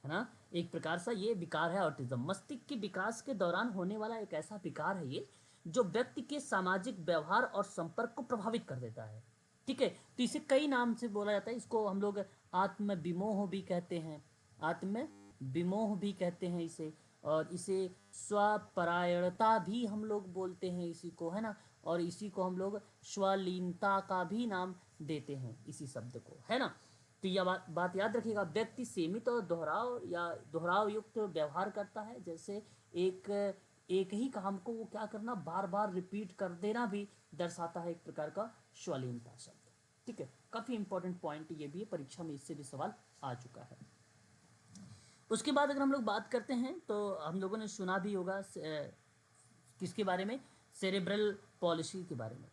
है ना, एक प्रकार सा ये विकार है ऑटिज्म। मस्तिष्क के विकास के दौरान होने वाला एक ऐसा विकार है ये, जो व्यक्ति के सामाजिक व्यवहार और संपर्क को प्रभावित कर देता है। ठीक है, तो इसे कई नाम से बोला जाता है, इसको हम लोग आत्म विमोह भी कहते हैं, आत्म विमोह भी कहते हैं इसे, और इसे स्वपरायणता भी हम लोग बोलते हैं इसी को, है ना, और इसी को हम लोग स्वलीनता का भी नाम देते हैं इसी शब्द को, है ना। तो यह बात याद रखिएगा, व्यक्ति सीमित और दोहराव या दोहराव युक्त व्यवहार करता है, जैसे एक ही काम को वो क्या करना, बार बार रिपीट कर देना भी दर्शाता है एक प्रकार का शालीनता शब्द। ठीक है, काफ़ी इंपॉर्टेंट पॉइंट ये भी है, परीक्षा में इससे भी सवाल आ चुका है। उसके बाद अगर हम लोग बात करते हैं तो हम लोगों ने सुना भी होगा किसके बारे में, सेरेब्रल पॉलिसी के बारे में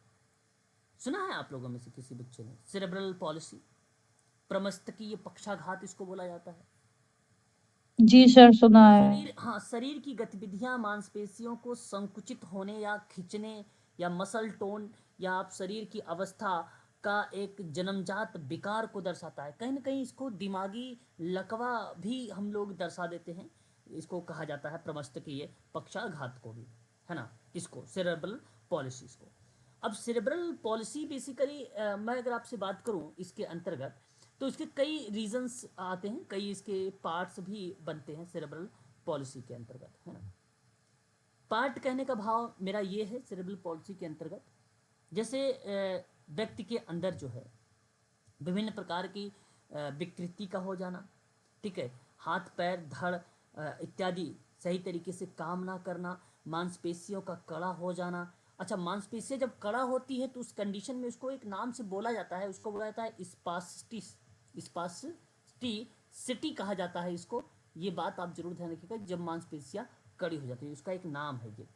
सुना है आप लोगों में से किसी बच्चे ने, सेरेब्रल पॉलिसी, प्रमस्तकीय पक्षाघात इसको बोला जाता है। जी सर, सुना है। शरीर, हाँ, शरीर की गतिविधियां मांसपेशियों को संकुचित होने या खींचने या मसल टोन या आप शरीर की अवस्था का एक जन्मजात विकार को दर्शाता है। कहीं ना कहीं इसको दिमागी लकवा भी हम लोग दर्शा देते हैं, इसको कहा जाता है प्रमस्तकीय पक्षाघात को भी, है ना, इसको सेरेब्रल पॉलिसीज को। अब सेरेब्रल पॉलिसी बेसिकली मैं अगर आपसे बात करूं इसके अंतर्गत, तो इसके कई रीजंस आते हैं, कई इसके पार्ट्स भी बनते हैं सेरेब्रल पॉलिसी के अंतर्गत, है ना। पार्ट कहने का भाव मेरा ये है सेरेब्रल पॉलिसी के अंतर्गत, जैसे व्यक्ति के अंदर जो है विभिन्न प्रकार की विकृति का हो जाना, ठीक है, हाथ पैर धड़ इत्यादि सही तरीके से काम ना करना, मांसपेशियों का कड़ा हो जाना। अच्छा, मांसपेशियाँ जब कड़ा होती है तो उस कंडीशन में उसको एक नाम से बोला जाता है, उसको बोला जाता है स्पास्टिसिटी कहा जाता है इसको। ये बात आप जरूर ध्यान रखिएगा, जब मांसपेशियाँ कड़ी हो जाती है उसका एक नाम है ये।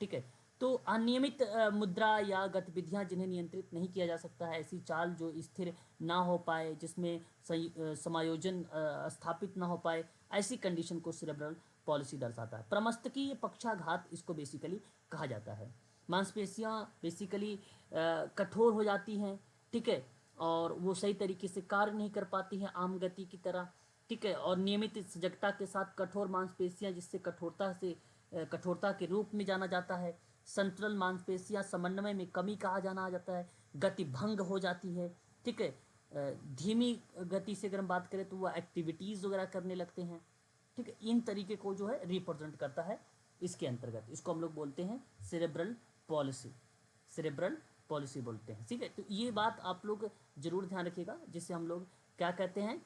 ठीक है, तो अनियमित मुद्रा या गतिविधियां जिन्हें नियंत्रित नहीं किया जा सकता है, ऐसी चाल जो स्थिर ना हो पाए, जिसमें समायोजन स्थापित ना हो पाए, ऐसी कंडीशन को सेरेब्रल पॉलिसी दर्शाता है। प्रमस्तकीय पक्षाघात इसको बेसिकली कहा जाता है। मांसपेशियां बेसिकली कठोर हो जाती हैं, ठीक है, और वो सही तरीके से कार्य नहीं कर पाती हैं आम गति की तरह, ठीक है, और नियमित सजगता के साथ कठोर मांसपेशियां, जिससे कठोरता के रूप में जाना जाता है। संतुलन मांसपेशियां समन्वय में कमी कहा जाना आ जाता है। गति भंग हो जाती है। ठीक है, धीमी गति से अगर हम बात करें तो वह एक्टिविटीज़ वगैरह करने लगते हैं। ठीक है, इन तरीके को जो है रिप्रेजेंट करता है इसके अंतर्गत। इसको हम लोग बोलते हैं सेरेब्रल पॉलिसी, सेरेब्रल पॉलिसी बोलते हैं। ठीक है, तो ये बात आप लोग जरूर ध्यान रखिएगा, जिसे हम लोग क्या कहते हैं,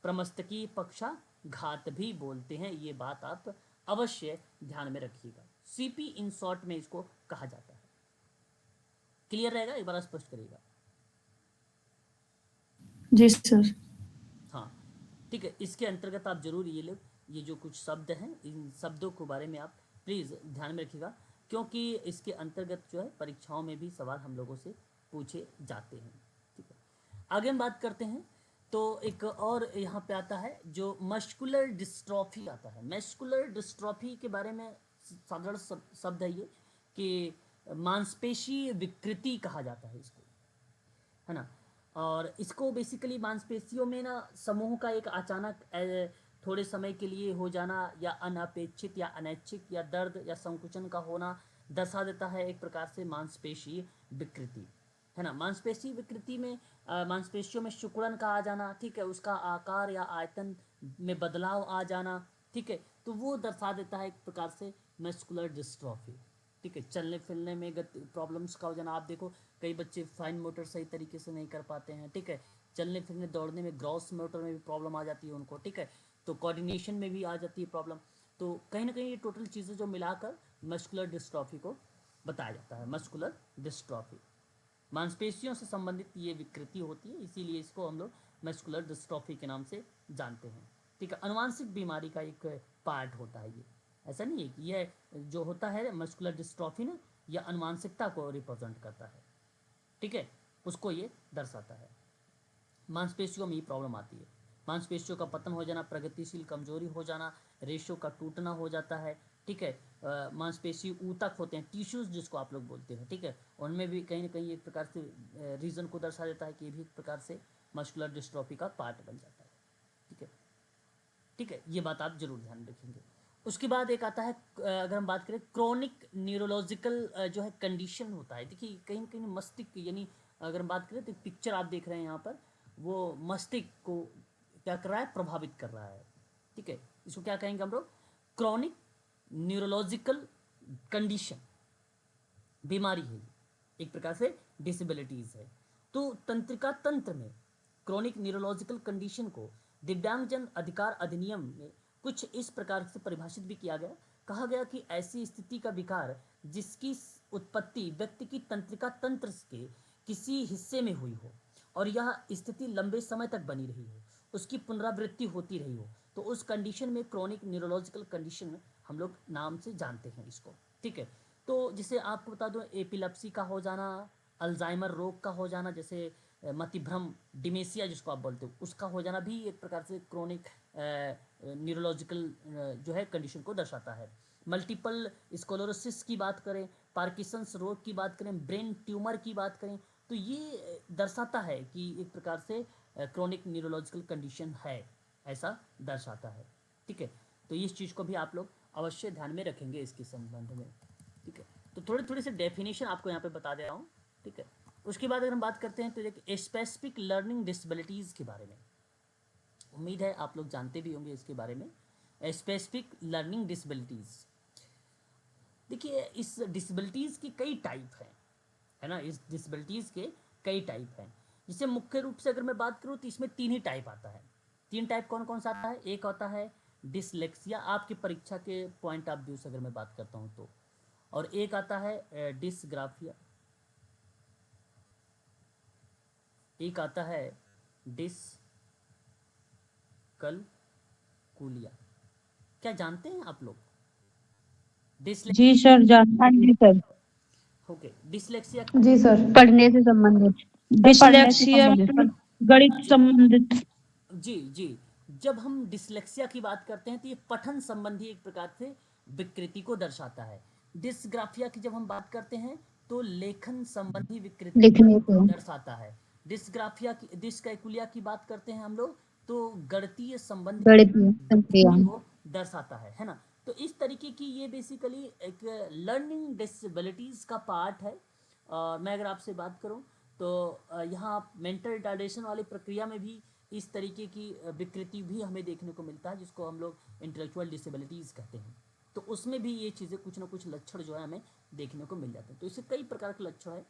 प्रमस्तकीय पक्षाघात भी बोलते हैं। ये बात आप अवश्य ध्यान में रखिएगा। सीपी इन शॉर्ट में इसको कहा जाता है। क्लियर रहेगा, एक बार स्पष्ट करिएगा। जी सर। हाँ, ठीक है, इसके अंतर्गत आप जरूर ये जो कुछ शब्द हैं, इन शब्दों के बारे में आप प्लीज़ ध्यान में रखिएगा, क्योंकि इसके अंतर्गत जो है परीक्षाओं में भी सवाल हम लोगों से पूछे जाते हैं। ठीक है, आगे हम बात करते हैं। तो एक और यहाँ पे आता है जो मस्कुलर डिस्ट्रॉफी आता है। मस्कुलर डिस्ट्रॉफी के बारे में साधारण शब्द है ये कि मांसपेशी विकृति कहा जाता है इसको, है ना। और इसको बेसिकली मांसपेशियों में ना समूह का एक अचानक थोड़े समय के लिए हो जाना, या अनपेक्षित या अनैच्छिक या दर्द या संकुचन का होना दर्शा देता है एक प्रकार से मांसपेशी विकृति, है ना। मांसपेशी विकृति में मांसपेशियों में सिकुड़न का आ जाना, ठीक है, उसका आकार या आयतन में बदलाव आ जाना, ठीक है, तो वो दर्शा देता है एक प्रकार से मस्कुलर डिस्ट्रॉफी। ठीक है, चलने फिरने में प्रॉब्लम्स का हो जाना। आप देखो कई बच्चे फाइन मोटर सही तरीके से नहीं कर पाते हैं। ठीक है, चलने फिरने दौड़ने में ग्रॉस मोटर में भी प्रॉब्लम आ जाती है उनको। ठीक है, तो कोऑर्डिनेशन में भी आ जाती है प्रॉब्लम। तो कहीं ना कहीं ये टोटल चीज़ें जो मिलाकर मस्कुलर डिस्ट्रॉफी को बताया जाता है। मस्कुलर डिस्ट्रॉफी मांसपेशियों से संबंधित ये विकृति होती है, इसीलिए इसको हम लोग मस्कुलर डिस्ट्रॉफी के नाम से जानते हैं। ठीक है, अनुवांशिक बीमारी का एक पार्ट होता है ये, ऐसा नहीं है कि यह जो होता है मस्कुलर डिस्ट्रॉफी ना, यह अनुवांशिकता को रिप्रेजेंट करता है। ठीक है, उसको ये दर्शाता है। मांसपेशियों में ये प्रॉब्लम आती है। मांसपेशियों का पतन हो जाना, प्रगतिशील कमजोरी हो जाना, रेशो का टूटना हो जाता है। ठीक है, मांसपेशी ऊतक होते हैं, टिश्यूज जिसको आप लोग बोलते हैं। ठीक है, उनमें भी कहीं ना कहीं एक प्रकार से रीजन को दर्शा देता है कि ये भी एक प्रकार से मस्कुलर डिस्ट्रॉफी का पार्ट बन जाता है। ठीक है, ठीक है, ये बात आप जरूर ध्यान रखेंगे। उसके बाद एक आता है, अगर हम बात करें क्रोनिक न्यूरोलॉजिकल जो है कंडीशन होता है। देखिए कहीं ना कहीं मस्तिष्क, यानी अगर हम बात करें तो पिक्चर आप देख रहे हैं यहाँ पर, वो मस्तिष्क को क्या कर रहा है, प्रभावित कर रहा है। ठीक है, इसको क्या कहेंगे हम लोग, क्रोनिक न्यूरोलॉजिकल कंडीशन, बीमारी है, एक प्रकार से डिसेबिलिटीज है। तो तंत्रिका तंत्र में क्रोनिक न्यूरोलॉजिकल कंडीशन को दिव्यांगजन अधिकार अधिनियम में कुछ इस प्रकार से परिभाषित भी किया गया। कहा गया कि ऐसी स्थिति का विकार जिसकी उत्पत्ति व्यक्ति की तंत्रिका तंत्र के किसी हिस्से में हुई हो और यह स्थिति लंबे समय तक बनी रही हो, उसकी पुनरावृत्ति होती रही हो, तो उस कंडीशन में क्रोनिक न्यूरोलॉजिकल कंडीशन हम लोग नाम से जानते हैं इसको। ठीक है, तो जिसे आपको बता दूं, एपिलेप्सी का हो जाना, अल्जाइमर रोग का हो जाना, जैसे मतिभ्रम डिमेंशिया जिसको आप बोलते हो, उसका हो जाना भी एक प्रकार से क्रोनिक न्यूरोलॉजिकल जो है कंडीशन को दर्शाता है। मल्टीपल स्क्लेरोसिस की बात करें, पार्किंसंस रोग की बात करें, ब्रेन ट्यूमर की बात करें, तो ये दर्शाता है कि एक प्रकार से क्रोनिक न्यूरोलॉजिकल कंडीशन है, ऐसा दर्शाता है। ठीक है, तो इस चीज़ को भी आप लोग अवश्य ध्यान में रखेंगे इसके संबंध में। ठीक है, तो थोड़े थोड़े से डेफिनेशन आपको यहाँ पे बता दे रहा हूँ। ठीक है, उसके बाद अगर हम बात करते हैं तो देखिए स्पेसिफिक लर्निंग डिसेबिलिटीज़ के बारे में, उम्मीद है आप लोग जानते भी होंगे इसके बारे में। स्पेसिफिक लर्निंग डिसेबिलिटीज़, देखिए इस डिसेबिलिटीज़ की कई टाइप हैं, है ना। इस डिसेबिलिटीज़ के कई टाइप हैं, जिसे मुख्य रूप से अगर मैं बात करूँ तो इसमें 3 ही टाइप आता है। 3 टाइप कौन कौन सा आता है, एक होता है डिसलेक्सिया, आपकी परीक्षा के पॉइंट ऑफ व्यू से अगर मैं बात करता हूँ तो, और एक आता है डिसग्राफिया, एक आता है डिसकलकुलिया। क्या जानते हैं आप लोग जी सर, जानता जी सर। ओके, डिसलेक्सिया जी सर। पढ़ने से संबंधित। डिसलेक्सिया गणित संबंधित। जी जी, जब हम डिसलेक्सिया की बात करते हैं तो ये पठन संबंधी एक प्रकार से विकृति को दर्शाता है। डिसग्राफिया की जब हम बात करते हैं तो लेखन संबंधी विकृति लिखने को। दर्शाता है। डिसग्राफिया की, डिसकैलकुलिया की बात करते हैं हम लोग तो गणितीय संबंध गणितीय संक्रिया। को दर्शाता है ना। तो इस तरीके की ये बेसिकली एक लर्निंग डिसेबिलिटीज का पार्ट है। और मैं अगर आपसे बात करूं तो यहाँ मेंटल रिटार्डेशन वाली प्रक्रिया में भी इस तरीके की विकृति भी हमें देखने को मिलता है, जिसको हम लोग इंटेलेक्चुअल डिसेबिलिटीज कहते हैं। तो उसमें भी ये चीज़ें कुछ ना कुछ लक्षण जो है हमें देखने को मिल जाते हैं। तो इससे कई प्रकार के लक्षण है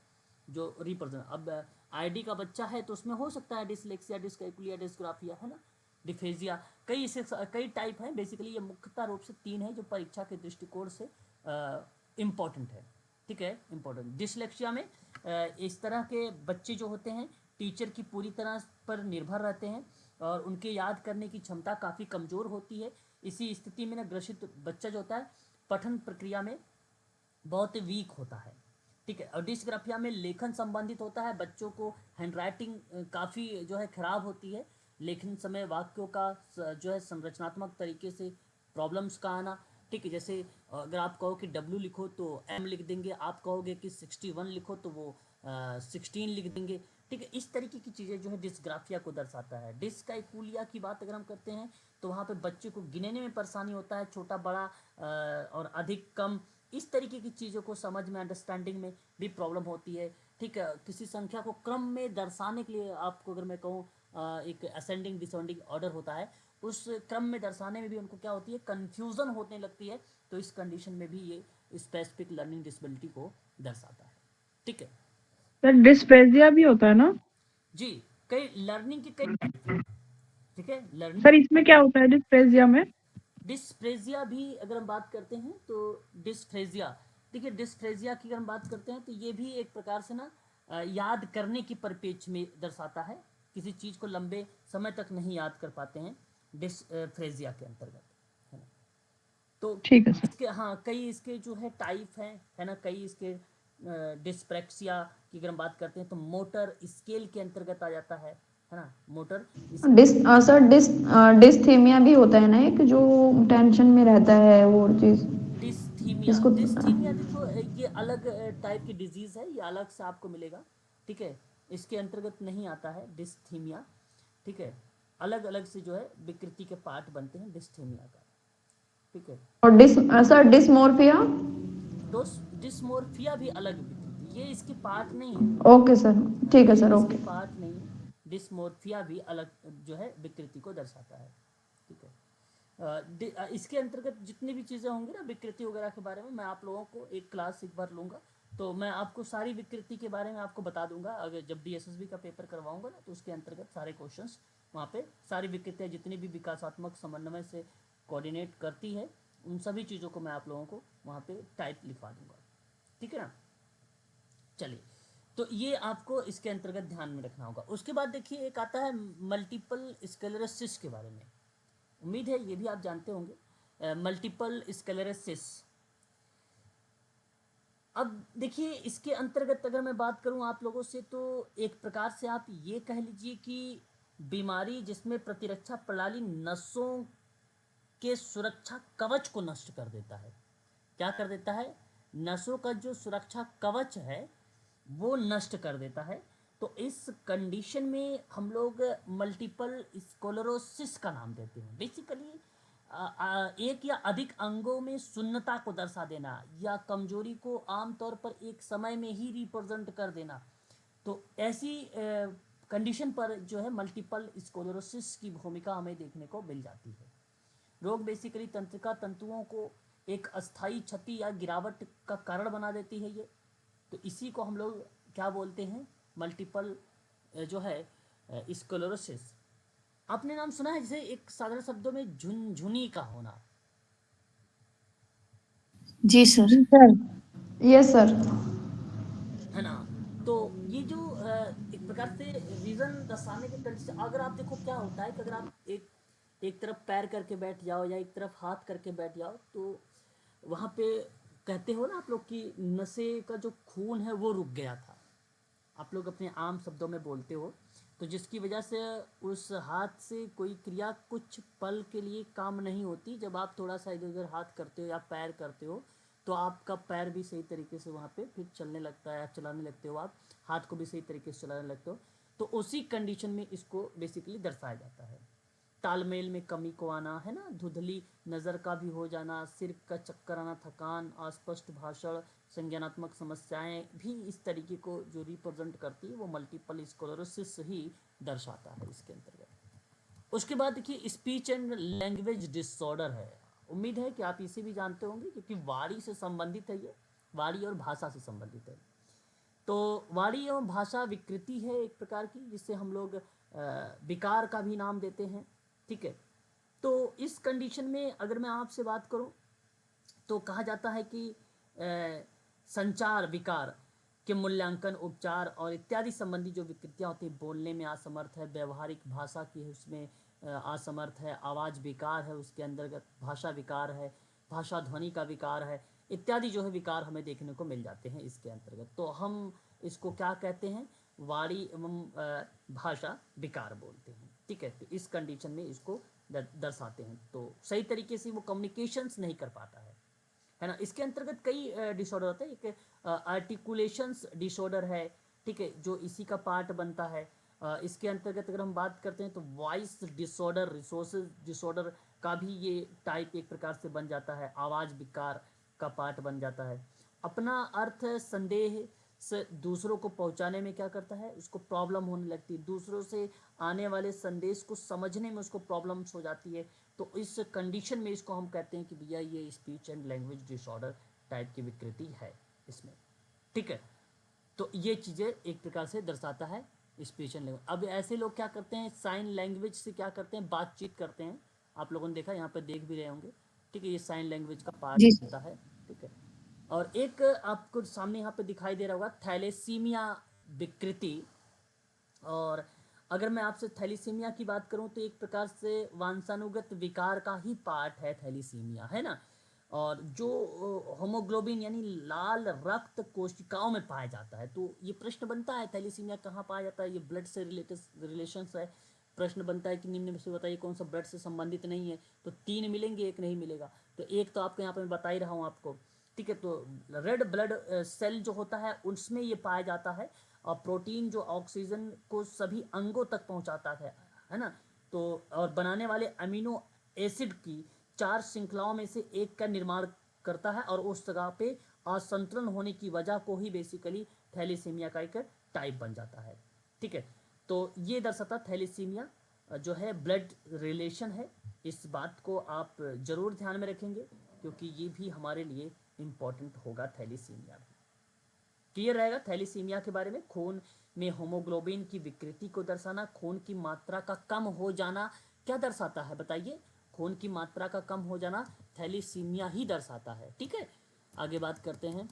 जो रिप्रेजेंट, अब आईडी का बच्चा है तो उसमें हो सकता है डिसलेक्सिया, डिसकैलकुलिया, डिसग्राफिया, है ना, डिफेजिया, कई टाइप हैं। बेसिकली ये मुख्यतः रूप से 3 है जो परीक्षा के दृष्टिकोण से इम्पॉर्टेंट है, ठीक है, इम्पोर्टेंट। डिसलेक्सिया में इस तरह के बच्चे जो होते हैं टीचर की पूरी तरह पर निर्भर रहते हैं और उनके याद करने की क्षमता काफ़ी कमज़ोर होती है। इसी स्थिति में ना ग्रसित बच्चा जो होता है पठन प्रक्रिया में बहुत वीक होता है, ठीक है। और डिस्ग्राफिया में लेखन संबंधित होता है, बच्चों को हैंडराइटिंग काफ़ी जो है खराब होती है, लेखन समय वाक्यों का जो है संरचनात्मक तरीके से प्रॉब्लम्स का आना, ठीक है। जैसे अगर आप कहो कि W लिखो तो M लिख देंगे, आप कहोगे कि 61 लिखो तो वो 16 लिख देंगे, ठीक है। इस तरीके की चीज़ें जो है डिस्ग्राफिया को दर्शाता है। डिस्कैलकुलिया की बात अगर हम करते हैं तो वहाँ पे बच्चे को गिनने में परेशानी होता है, छोटा बड़ा और अधिक कम, इस तरीके की चीज़ों को समझ में, अंडरस्टैंडिंग में भी प्रॉब्लम होती है, ठीक है। किसी संख्या को क्रम में दर्शाने के लिए आपको अगर मैं कहूँ एक असेंडिंग डिसेंडिंग ऑर्डर होता है, उस क्रम में दर्शाने में भी उनको क्या होती है, कन्फ्यूज़न होने लगती है। तो इस कंडीशन में भी ये स्पेसिफिक लर्निंग डिसेबिलिटी को दर्शाता है, ठीक है। सर डिस्प्रेजिया भी होता है ना? जी, कई लर्निंग की कई टाइप है, ठीक है। लर्निंग सर इसमें क्या होता है डिस्प्रेजिया में? डिस्फ्रेजिया भी अगर हम बात करते हैं तो डिस्फ्रेजिया, देखिए डिस्फ्रेजिया की अगर हम बात करते हैं तो ये भी एक प्रकार से ना याद करने की परिपेक्ष में दर्शाता है, किसी चीज़ को लंबे समय तक नहीं याद कर पाते हैं डिस्फ्रेजिया के अंतर्गत, है ना। तो ठीक है सर। इसके हाँ कई इसके जो है टाइप हैं, है ना, कई इसके डिस्प्रैक्सिया की अगर हम बात करते हैं तो मोटर स्केल के अंतर्गत आ जाता है ना, मोटर सर डिस्थीमिया भी होता है ना एक, जो टेंशन में रहता है वो चीज डिस्थीमिया। जिसको डिस्थीमिया देखो ये अलग टाइप की डिजीज है, ये अलग से आपको मिलेगा, ठीक है। इसके अंतर्गत नहीं आता है डिस्थीमिया, ठीक है। अलग अलग से जो है विकृति के पार्ट बनते हैं डिस्थीमिया का, ठीक है। और सर डिस्मोर्फिया। डिस्मोर्फिया भी अलग विकृति, ये इसके पार्ट नहीं है, ओके सर, ठीक है ये सर, इसके ओके। पार्ट नहीं है। डिस्मोर्फिया भी अलग जो है विकृति को दर्शाता है, ठीक है। इसके अंतर्गत जितनी भी चीज़ें होंगी ना विकृति वगैरह के बारे में, मैं आप लोगों को एक क्लास एक बार लूँगा तो मैं आपको सारी विकृति के बारे में आपको बता दूंगा। अगर जब DSSB का पेपर करवाऊंगा ना तो उसके अंतर्गत सारे क्वेश्चंस वहाँ पे सारी विकृतियाँ जितनी भी विकासात्मक समन्वय से कोऑर्डिनेट करती है उन सभी चीज़ों को मैं आप लोगों को वहाँ पे टाइप लिखवा दूंगा, ठीक है ना। चलिए, तो ये आपको इसके अंतर्गत ध्यान में रखना होगा। उसके बाद देखिए एक आता है मल्टीपल स्क्लेरोसिस के बारे में, उम्मीद है ये भी आप जानते होंगे मल्टीपल स्क्लेरोसिस। अब देखिए इसके अंतर्गत अगर मैं बात करूं आप लोगों से तो एक प्रकार से आप ये कह लीजिए कि बीमारी जिसमें प्रतिरक्षा प्रणाली नसों के सुरक्षा कवच को नष्ट कर देता है। क्या कर देता है? नसों का जो सुरक्षा कवच है वो नष्ट कर देता है। तो इस कंडीशन में हम लोग मल्टीपल स्क्लेरोसिस का नाम देते हैं। बेसिकली एक या अधिक अंगों में शून्यता को दर्शा देना या कमजोरी को आमतौर पर एक समय में ही रिप्रेजेंट कर देना। तो ऐसी कंडीशन पर जो है मल्टीपल स्क्लेरोसिस की भूमिका हमें देखने को मिल जाती है। रोग बेसिकली तंत्रिका तंतुओं को एक अस्थायी क्षति या गिरावट का कारण बना देती है ये। तो इसी को हम लोग क्या बोलते हैं? मल्टीपल जो है स्क्लेरोसिस। आपने नाम सुना है जैसे एक साधारण शब्दों में झुनझुनी का होना, जी सर। Sir yes sir. है ना। तो ये जो एक प्रकार से रीजन दर्शाने के तरीके से अगर आप देखो क्या होता है कि अगर आप एक तरफ पैर करके बैठ जाओ या एक तरफ हाथ करके बैठ जाओ तो वहाँ पे कहते हो ना आप लोग कि नशे का जो खून है वो रुक गया था, आप लोग अपने आम शब्दों में बोलते हो। तो जिसकी वजह से उस हाथ से कोई क्रिया कुछ पल के लिए काम नहीं होती। जब आप थोड़ा सा इधर उधर हाथ करते हो या पैर करते हो तो आपका पैर भी सही तरीके से वहाँ पे फिर चलने लगता है, चलाने लगते हो, आप हाथ को भी सही तरीके से चलाने लगते हो। तो उसी कंडीशन में इसको बेसिकली दर्शाया जाता है। तालमेल में कमी को आना, है ना, धुंधली नज़र का भी हो जाना, सिर का चक्कर आना, थकान, अस्पष्ट भाषण, संज्ञानात्मक समस्याएं भी इस तरीके को जो रिप्रेजेंट करती है वो मल्टीपल स्क्लेरोसिस ही दर्शाता है इसके अंतर्गत। उसके बाद देखिए स्पीच एंड लैंग्वेज डिसऑर्डर है। उम्मीद है कि आप इसे भी जानते होंगे क्योंकि वाणी से संबंधित है, ये वाणी और भाषा से संबंधित है। तो वाणी एवं भाषा विकृति है एक प्रकार की, जिससे हम लोग विकार का भी नाम देते हैं, ठीक है। तो इस कंडीशन में अगर मैं आपसे बात करूं तो कहा जाता है कि संचार विकार के मूल्यांकन, उपचार और इत्यादि संबंधी जो विकृतियां होती हैं, बोलने में असमर्थ है, व्यवहारिक भाषा की है उसमें असमर्थ है, आवाज़ विकार है उसके अंतर्गत, भाषा विकार है, भाषा ध्वनि का विकार है, इत्यादि जो है विकार हमें देखने को मिल जाते हैं इसके अंतर्गत। तो हम इसको क्या कहते हैं, वाणी एवं भाषा विकार बोलते हैं, ठीक है। तो इस कंडीशन में इसको दर्शाते हैं। तो सही तरीके से वो कम्युनिकेशंस नहीं कर पाता है ना। इसके अंतर्गत कई डिसऑर्डर होते हैं। एक आर्टिकुलेशंस डिसऑर्डर है, ठीक है, जो इसी का पार्ट बनता है। इसके अंतर्गत अगर हम बात करते हैं तो वॉइस डिसऑर्डर, रिसोर्सेज डिसऑर्डर का भी ये टाइप एक प्रकार से बन जाता है, आवाज़ विकार का पार्ट बन जाता है। अपना अर्थ संदेह से दूसरों को पहुंचाने में क्या करता है, उसको प्रॉब्लम होने लगती है, दूसरों से आने वाले संदेश को समझने में उसको प्रॉब्लम्स हो जाती है। तो इस कंडीशन में इसको हम कहते हैं कि भैया ये speech and language disorder type की विकृति है इसमें, ठीक है। तो ये चीज़ें एक प्रकार से दर्शाता है स्पीच एंड लैंग्वेज। अब ऐसे लोग क्या करते हैं, साइन लैंग्वेज से क्या करते हैं, बातचीत करते हैं। आप लोगों ने देखा, यहाँ पर देख भी रहे होंगे, ठीक है, ये साइन लैंग्वेज का पार्ट जी बनता है, ठीक है। और एक आपको सामने यहाँ पे दिखाई दे रहा होगा थैलेसीमिया विकृति। और अगर मैं आपसे थैलीसीमिया की बात करूं तो एक प्रकार से वंशानुगत विकार का ही पार्ट है थैलीसीमिया, है ना। और जो होमोग्लोबिन यानी लाल रक्त कोशिकाओं में पाया जाता है। तो ये प्रश्न बनता है थैलीसीमिया कहाँ पाया जाता है, ये ब्लड से रिलेटेड रिलेशंस है। प्रश्न बनता है कि निम्न में से बताइए कौन सा ब्लड से संबंधित नहीं है। तो 3 मिलेंगे, एक नहीं मिलेगा। तो एक तो आपको यहाँ पे मैं बता ही रहा हूँ आपको, ठीक है। तो रेड ब्लड सेल जो होता है उसमें ये पाया जाता है। और प्रोटीन जो ऑक्सीजन को सभी अंगों तक पहुंचाता है ना। तो और बनाने वाले अमीनो एसिड की 4 श्रृंखलाओं में से एक का निर्माण करता है। और उस जगह पे असंतुलन होने की वजह को ही बेसिकली थैलीसीमिया का एक टाइप बन जाता है, ठीक है। तो ये दर्शाता थैलीसीमिया जो है ब्लड रिलेशन है। इस बात को आप जरूर ध्यान में रखेंगे क्योंकि ये भी हमारे लिए इम्पोर्टेंट होगा, थैलीसीमिया भी। क्लियर रहेगा थैलीसीमिया के बारे में। खून में होमोग्लोबिन की विकृति को दर्शाना, खून की मात्रा का कम हो जाना क्या दर्शाता है बताइए, खून की मात्रा का कम हो जाना थैलीसीमिया ही दर्शाता है, ठीक है। आगे बात करते हैं।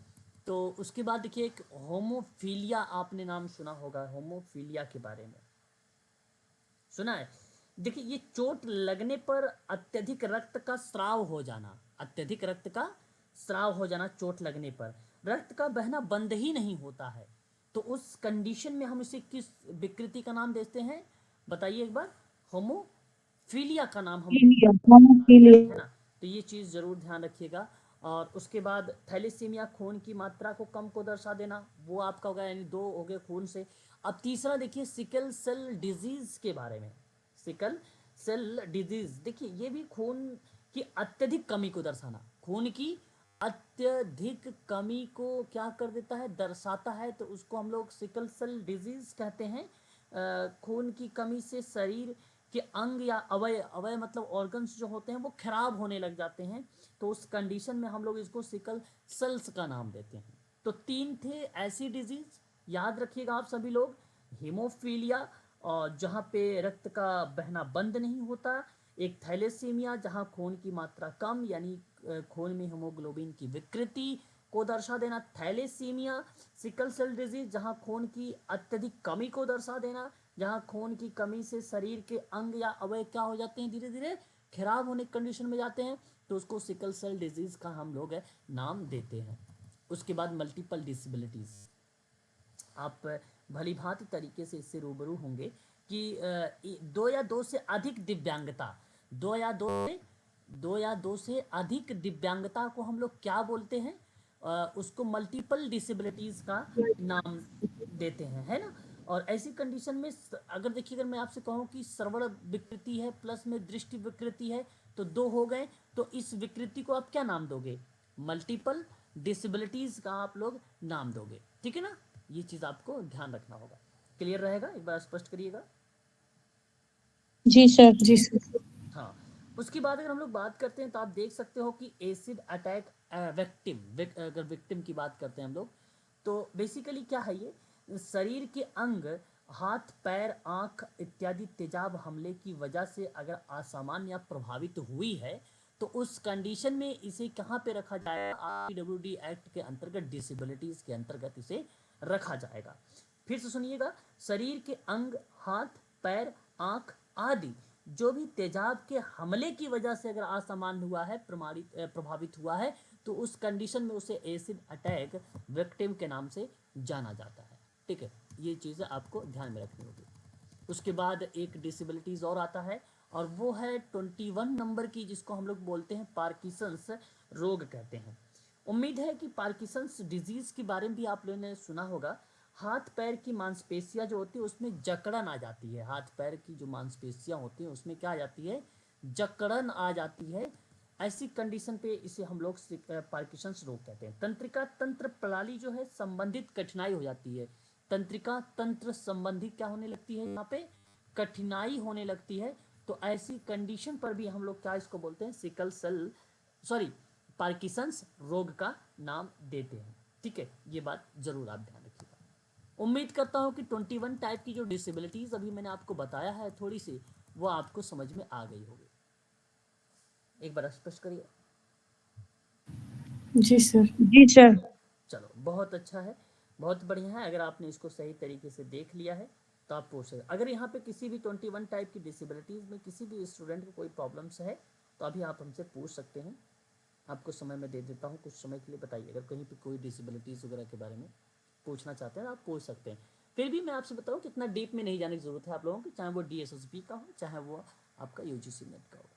तो उसके बाद देखिए एक होमोफीलिया, आपने नाम सुना होगा होमोफीलिया के बारे में, सुना है। देखिए ये चोट लगने पर अत्यधिक रक्त का स्राव हो जाना, अत्यधिक रक्त का स्राव हो जाना, चोट लगने पर रक्त का बहना बंद ही नहीं होता है। तो उस कंडीशन में हम इसे किस विकृति का नाम देते हैं बताइए एक बार, होमोफीलिया का नाम हम, होमोफीलिया। है ना। तो ये चीज़ ज़रूर ध्यान रखिएगा। और उसके बाद थैलीसीमिया खून की मात्रा को कम को दर्शा देना, वो आपका होगा, यानी 2 हो गए खून से। अब तीसरा देखिए सिकल सेल डिजीज़ के बारे में। सिकल सेल डिजीज़ देखिए ये भी खून की अत्यधिक कमी को दर्शाना, खून की अत्यधिक कमी को क्या कर देता है, दर्शाता है। तो उसको हम लोग सिकल सेल डिजीज़ कहते हैं। खून की कमी से शरीर के अंग या अवय मतलब ऑर्गन्स जो होते हैं वो खराब होने लग जाते हैं। तो उस कंडीशन में हम लोग इसको सिकल सेल्स का नाम देते हैं। तो 3 थे ऐसी डिजीज, याद रखिएगा आप सभी लोग, हीमोफीलिया और जहाँ पे रक्त का बहना बंद नहीं होता, एक थैलेसीमिया जहाँ खून की मात्रा कम यानी खून में हीमोग्लोबिन की विकृति को दर्शा देना, थैलेसीमिया सिकल सेल डिजीज जहाँ खून की अत्यधिक कमी को दर्शा देना, जहाँ खून की कमी से शरीर के अंग या अवयव क्या हो जाते हैं, धीरे धीरे खराब होने की कंडीशन में जाते हैं। तो उसको सिकल सेल डिजीज का हम लोग नाम देते हैं। उसके बाद मल्टीपल डिसेबिलिटीज, आप भली भांति तरीके से इससे रूबरू होंगे कि 2 या 2 से अधिक दिव्यांगता, 2 या 2 से अधिक दिव्यांगता को हम लोग क्या बोलते हैं, उसको मल्टीपल डिसेबिलिटीज का नाम देते हैं, है ना। और ऐसी कंडीशन में अगर देखिए, अगर मैं आपसे कहूँ कि श्रवण विकृति है प्लस में दृष्टि विकृति है तो दो हो गए, तो इस विकृति को आप क्या नाम दोगे? मल्टीपल डिसेबिलिटीज का आप लोग नाम दोगे, ठीक है ना। ये चीज़ आपको ध्यान रखना होगा। क्लियर रहेगा? एक बार स्पष्ट करिएगा। जी सर। जी सर। हाँ, उसके बाद अगर हम लोग बात करते हैं तो आप देख सकते हो कि एसिड अटैक अगर विक्टिम की बात करते हैं हम लोग, तो बेसिकली क्या है, ये शरीर के अंग हाथ पैर आँख इत्यादि तेजाब हमले की वजह से अगर असामान्य या प्रभावित हुई है तो उस कंडीशन में इसे कहाँ पे रखा जाएगा? आरपीडब्ल्यूडी एक्ट के अंतर्गत डिसेबिलिटीज के अंतर्गत इसे रखा जाएगा। फिर से सुनिएगा, शरीर के अंग हाथ पैर आँख आदि जो भी तेजाब के हमले की वजह से अगर असामान्य हुआ है, प्रभावित हुआ है, तो उस कंडीशन में उसे एसिड अटैक विक्टिम के नाम से जाना जाता है, ठीक है। ये चीज़ें आपको ध्यान में रखनी होगी। उसके बाद एक डिसेबिलिटीज और आता है और वो है 21 नंबर की, जिसको हम लोग बोलते हैं पार्किंसंस रोग कहते हैं। उम्मीद है कि पार्किंसंस डिजीज के बारे में भी आप लोगों ने सुना होगा। हाथ पैर की मांसपेशियां जो होती है उसमें जकड़न आ जाती है, हाथ पैर की जो मांसपेशियां होती हैं उसमें क्या आ जाती है? जकड़न आ जाती है। ऐसी कंडीशन पे इसे हम लोग पार्किंसंस रोग कहते हैं। तंत्रिका तंत्र प्रणाली जो है संबंधित कठिनाई हो जाती है, तंत्रिका तंत्र संबंधी क्या होने लगती है? यहाँ पे कठिनाई होने लगती है। तो ऐसी कंडीशन पर भी हम लोग क्या इसको बोलते हैं? सिकल सेल पार्किंसंस रोग का नाम देते हैं, ठीक है। ये बात जरूर आप ध्यान रखिएगा। उम्मीद करता हूँ कि 21 टाइप की जो डिसेबिलिटीज अभी मैंने आपको बताया है थोड़ी सी, वो आपको समझ में आ गई होगी। एक बार स्पष्ट करिए। जी सर। जी सर। चलो, बहुत अच्छा है, बहुत बढ़िया है। अगर आपने इसको सही तरीके से देख लिया है तो आप पूछ सकते। अगर यहाँ पे किसी भी 21 टाइप की डिसेबिलिटीज़ में किसी भी स्टूडेंट को कोई प्रॉब्लम्स है तो अभी आप हमसे पूछ सकते हैं। आपको समय मैं दे देता हूँ, कुछ समय के लिए बताइए। अगर कहीं पे कोई डिसेबिलिटीज़ वगैरह के बारे में पूछना चाहते हैं आप पूछ सकते हैं। फिर भी मैं आपसे बताऊँ कि इतना डीप में नहीं जाने की ज़रूरत है आप लोगों की, चाहे वो DSSB का हो चाहे वो आपका UGC नेट का हो।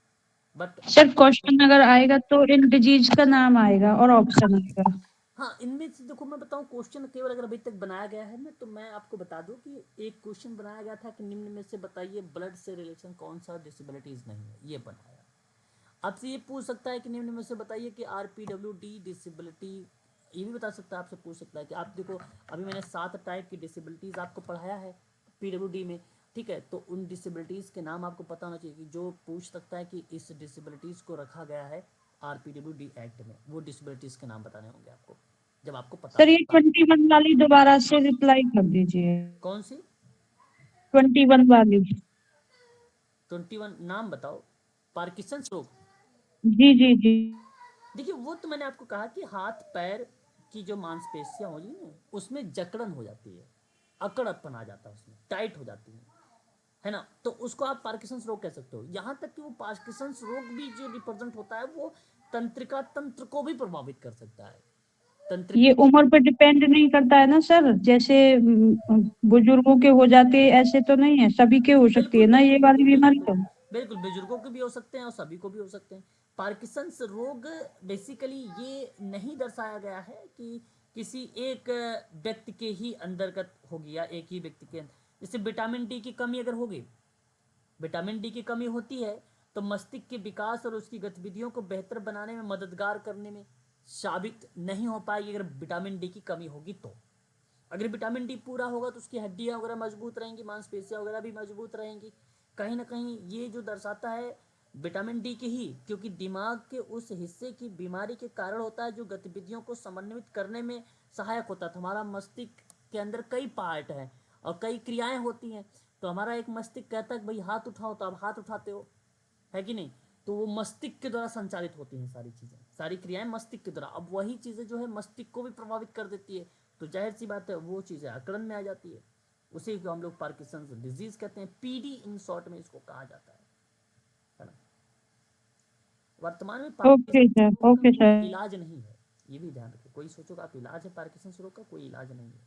बट सर क्वेश्चन अगर आएगा तो इन डिजीज का नाम आएगा और ऑप्शन आएगा। हाँ, इनमें से देखो मैं बताऊँ, क्वेश्चन केवल अगर अभी तक बनाया गया है ना, तो मैं आपको बता दूं कि एक क्वेश्चन बनाया गया था कि निम्न में से बताइए ब्लड से रिलेशन कौन सा डिसेबिलिटीज नहीं है, ये बनाया। आपसे ये पूछ सकता है कि निम्न में से बताइए कि RPWD डिसेबिलिटी, ये भी बता सकता है, आपसे पूछ सकता है कि आप देखो अभी मैंने 7 टाइप की डिसेबिलिटीज आपको पढ़ाया है PWD में, ठीक है। तो उन डिसेबिलिटीज़ के नाम आपको पता होना चाहिए कि जो पूछ सकता है कि इस डिसेबिलिटीज़ को रखा गया है RPWD एक्ट में, वो डिसेबिलिटीज़ के नाम बताने होंगे आपको जब आपको पता सर ये होगा। 21 वाली दोबारा से रिप्लाई कर दीजिए। कौन सी? 21 वाली। 21 नाम बताओ। पार्किंसंस रोग, जी जी जी। देखिए वो तो मैंने आपको कहा कि हाथ पैर की जो मांसपेशियां होगी ना उसमें जकड़न हो जाती है, अकड़पन आ जाता है, उसमें टाइट हो जाती है ना, तो उसको आप पार्किंसंस रोग कह सकते हो। यहाँ तक कि वो पार्किंसंस रोग भी जो रिप्रेजेंट होता है वो तंत्रिका तंत्र को भी प्रभावित कर सकता है। ये उम्र पे डिपेंड नहीं करता है ना सर, जैसे बुजुर्गों के हो जाते हैं ऐसे तो नहीं है, सभी के हो सकती है बिल्कुल ना ये बिल्कुल वाली बिल्कुल बीमारी बिल्कुल तो। बिल्कुल बुजुर्गों के भी हो सकते हैं और सभी को भी हो सकते हैं। पार्किंसंस रोग बेसिकली ये नहीं दर्शाया गया है कि किसी एक व्यक्ति के ही अंतर्गत होगी या एक ही व्यक्ति के जैसे विटामिन डी की कमी अगर होगी, विटामिन डी की कमी होती है तो मस्तिष्क के विकास और उसकी गतिविधियों को बेहतर बनाने में मददगार करने में साबित नहीं हो पाएगी अगर विटामिन डी की कमी होगी तो। अगर विटामिन डी पूरा होगा तो उसकी हड्डियां वगैरह मजबूत रहेंगी, मांसपेशियां वगैरह भी मजबूत रहेंगी। कहीं ना कहीं ये जो दर्शाता है विटामिन डी की ही, क्योंकि दिमाग के उस हिस्से की बीमारी के कारण होता है जो गतिविधियों को समन्वित करने में सहायक होता है। तो हमारा मस्तिष्क के अंदर कई पार्ट हैं और कई क्रियाएं होती हैं, तो हमारा एक मस्तिष्क कहता है कि भाई हाथ उठाओ तो आप हाथ उठाते हो, है कि नहीं। तो वो मस्तिष्क के द्वारा संचालित होती हैं सारी चीज़ें, सारी क्रियाएं मस्तिष्क के द्वारा। अब वही चीज़ें जो है मस्तिष्क को भी प्रभावित कर देती है, तो जाहिर सी बात है वो चीज़ें अकड़न में आ जाती है। उसी को हम लोग पार्किंसंस डिजीज कहते हैं, PD इन शॉर्ट में इसको कहा जाता है ना। वर्तमान में ओके पार्किंसंस सर, रोग का ओके कोई सर। इलाज नहीं है, ये भी ध्यान रखें। कोई सोचोगा आप इलाज है पार्किंसंस रोग का, कोई इलाज नहीं है।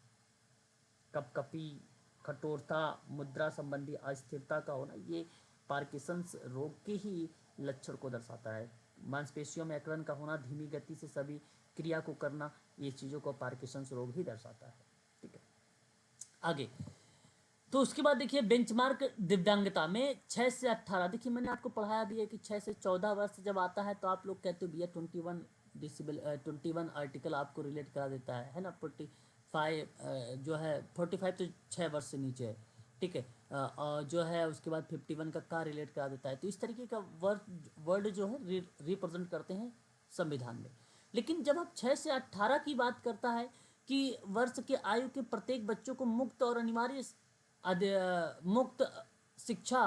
कपकपी, कठोरता, मुद्रा संबंधी अस्थिरता का होना, ये पार्किंसंस रोग के ही लक्षण को दर्शाता है। मांसपेशियों में अकड़न का होना, धीमी गति से सभी क्रिया को करना, ये चीज़ों को पार्किंसंस रोग ही दर्शाता है, ठीक है। आगे तो उसके बाद देखिए बेंचमार्क दिव्यांगता में 6 से 18, देखिए मैंने आपको पढ़ाया भी है कि 6 से 14 वर्ष जब आता है तो आप लोग कहते हो भैया 21 डिसेबल 21 आर्टिकल आपको रिलेट करा देता है ना। 45 जो है 45 तो 6 वर्ष से नीचे है, ठीक है। और जो है उसके बाद 51 का रिलेट करा देता है। तो इस तरीके का वर्ड जो है रिप्रेजेंट करते हैं संविधान में। लेकिन जब आप 6 से 18 की बात करता है कि वर्ष के आयु के प्रत्येक बच्चों को मुक्त और अनिवार्य मुक्त शिक्षा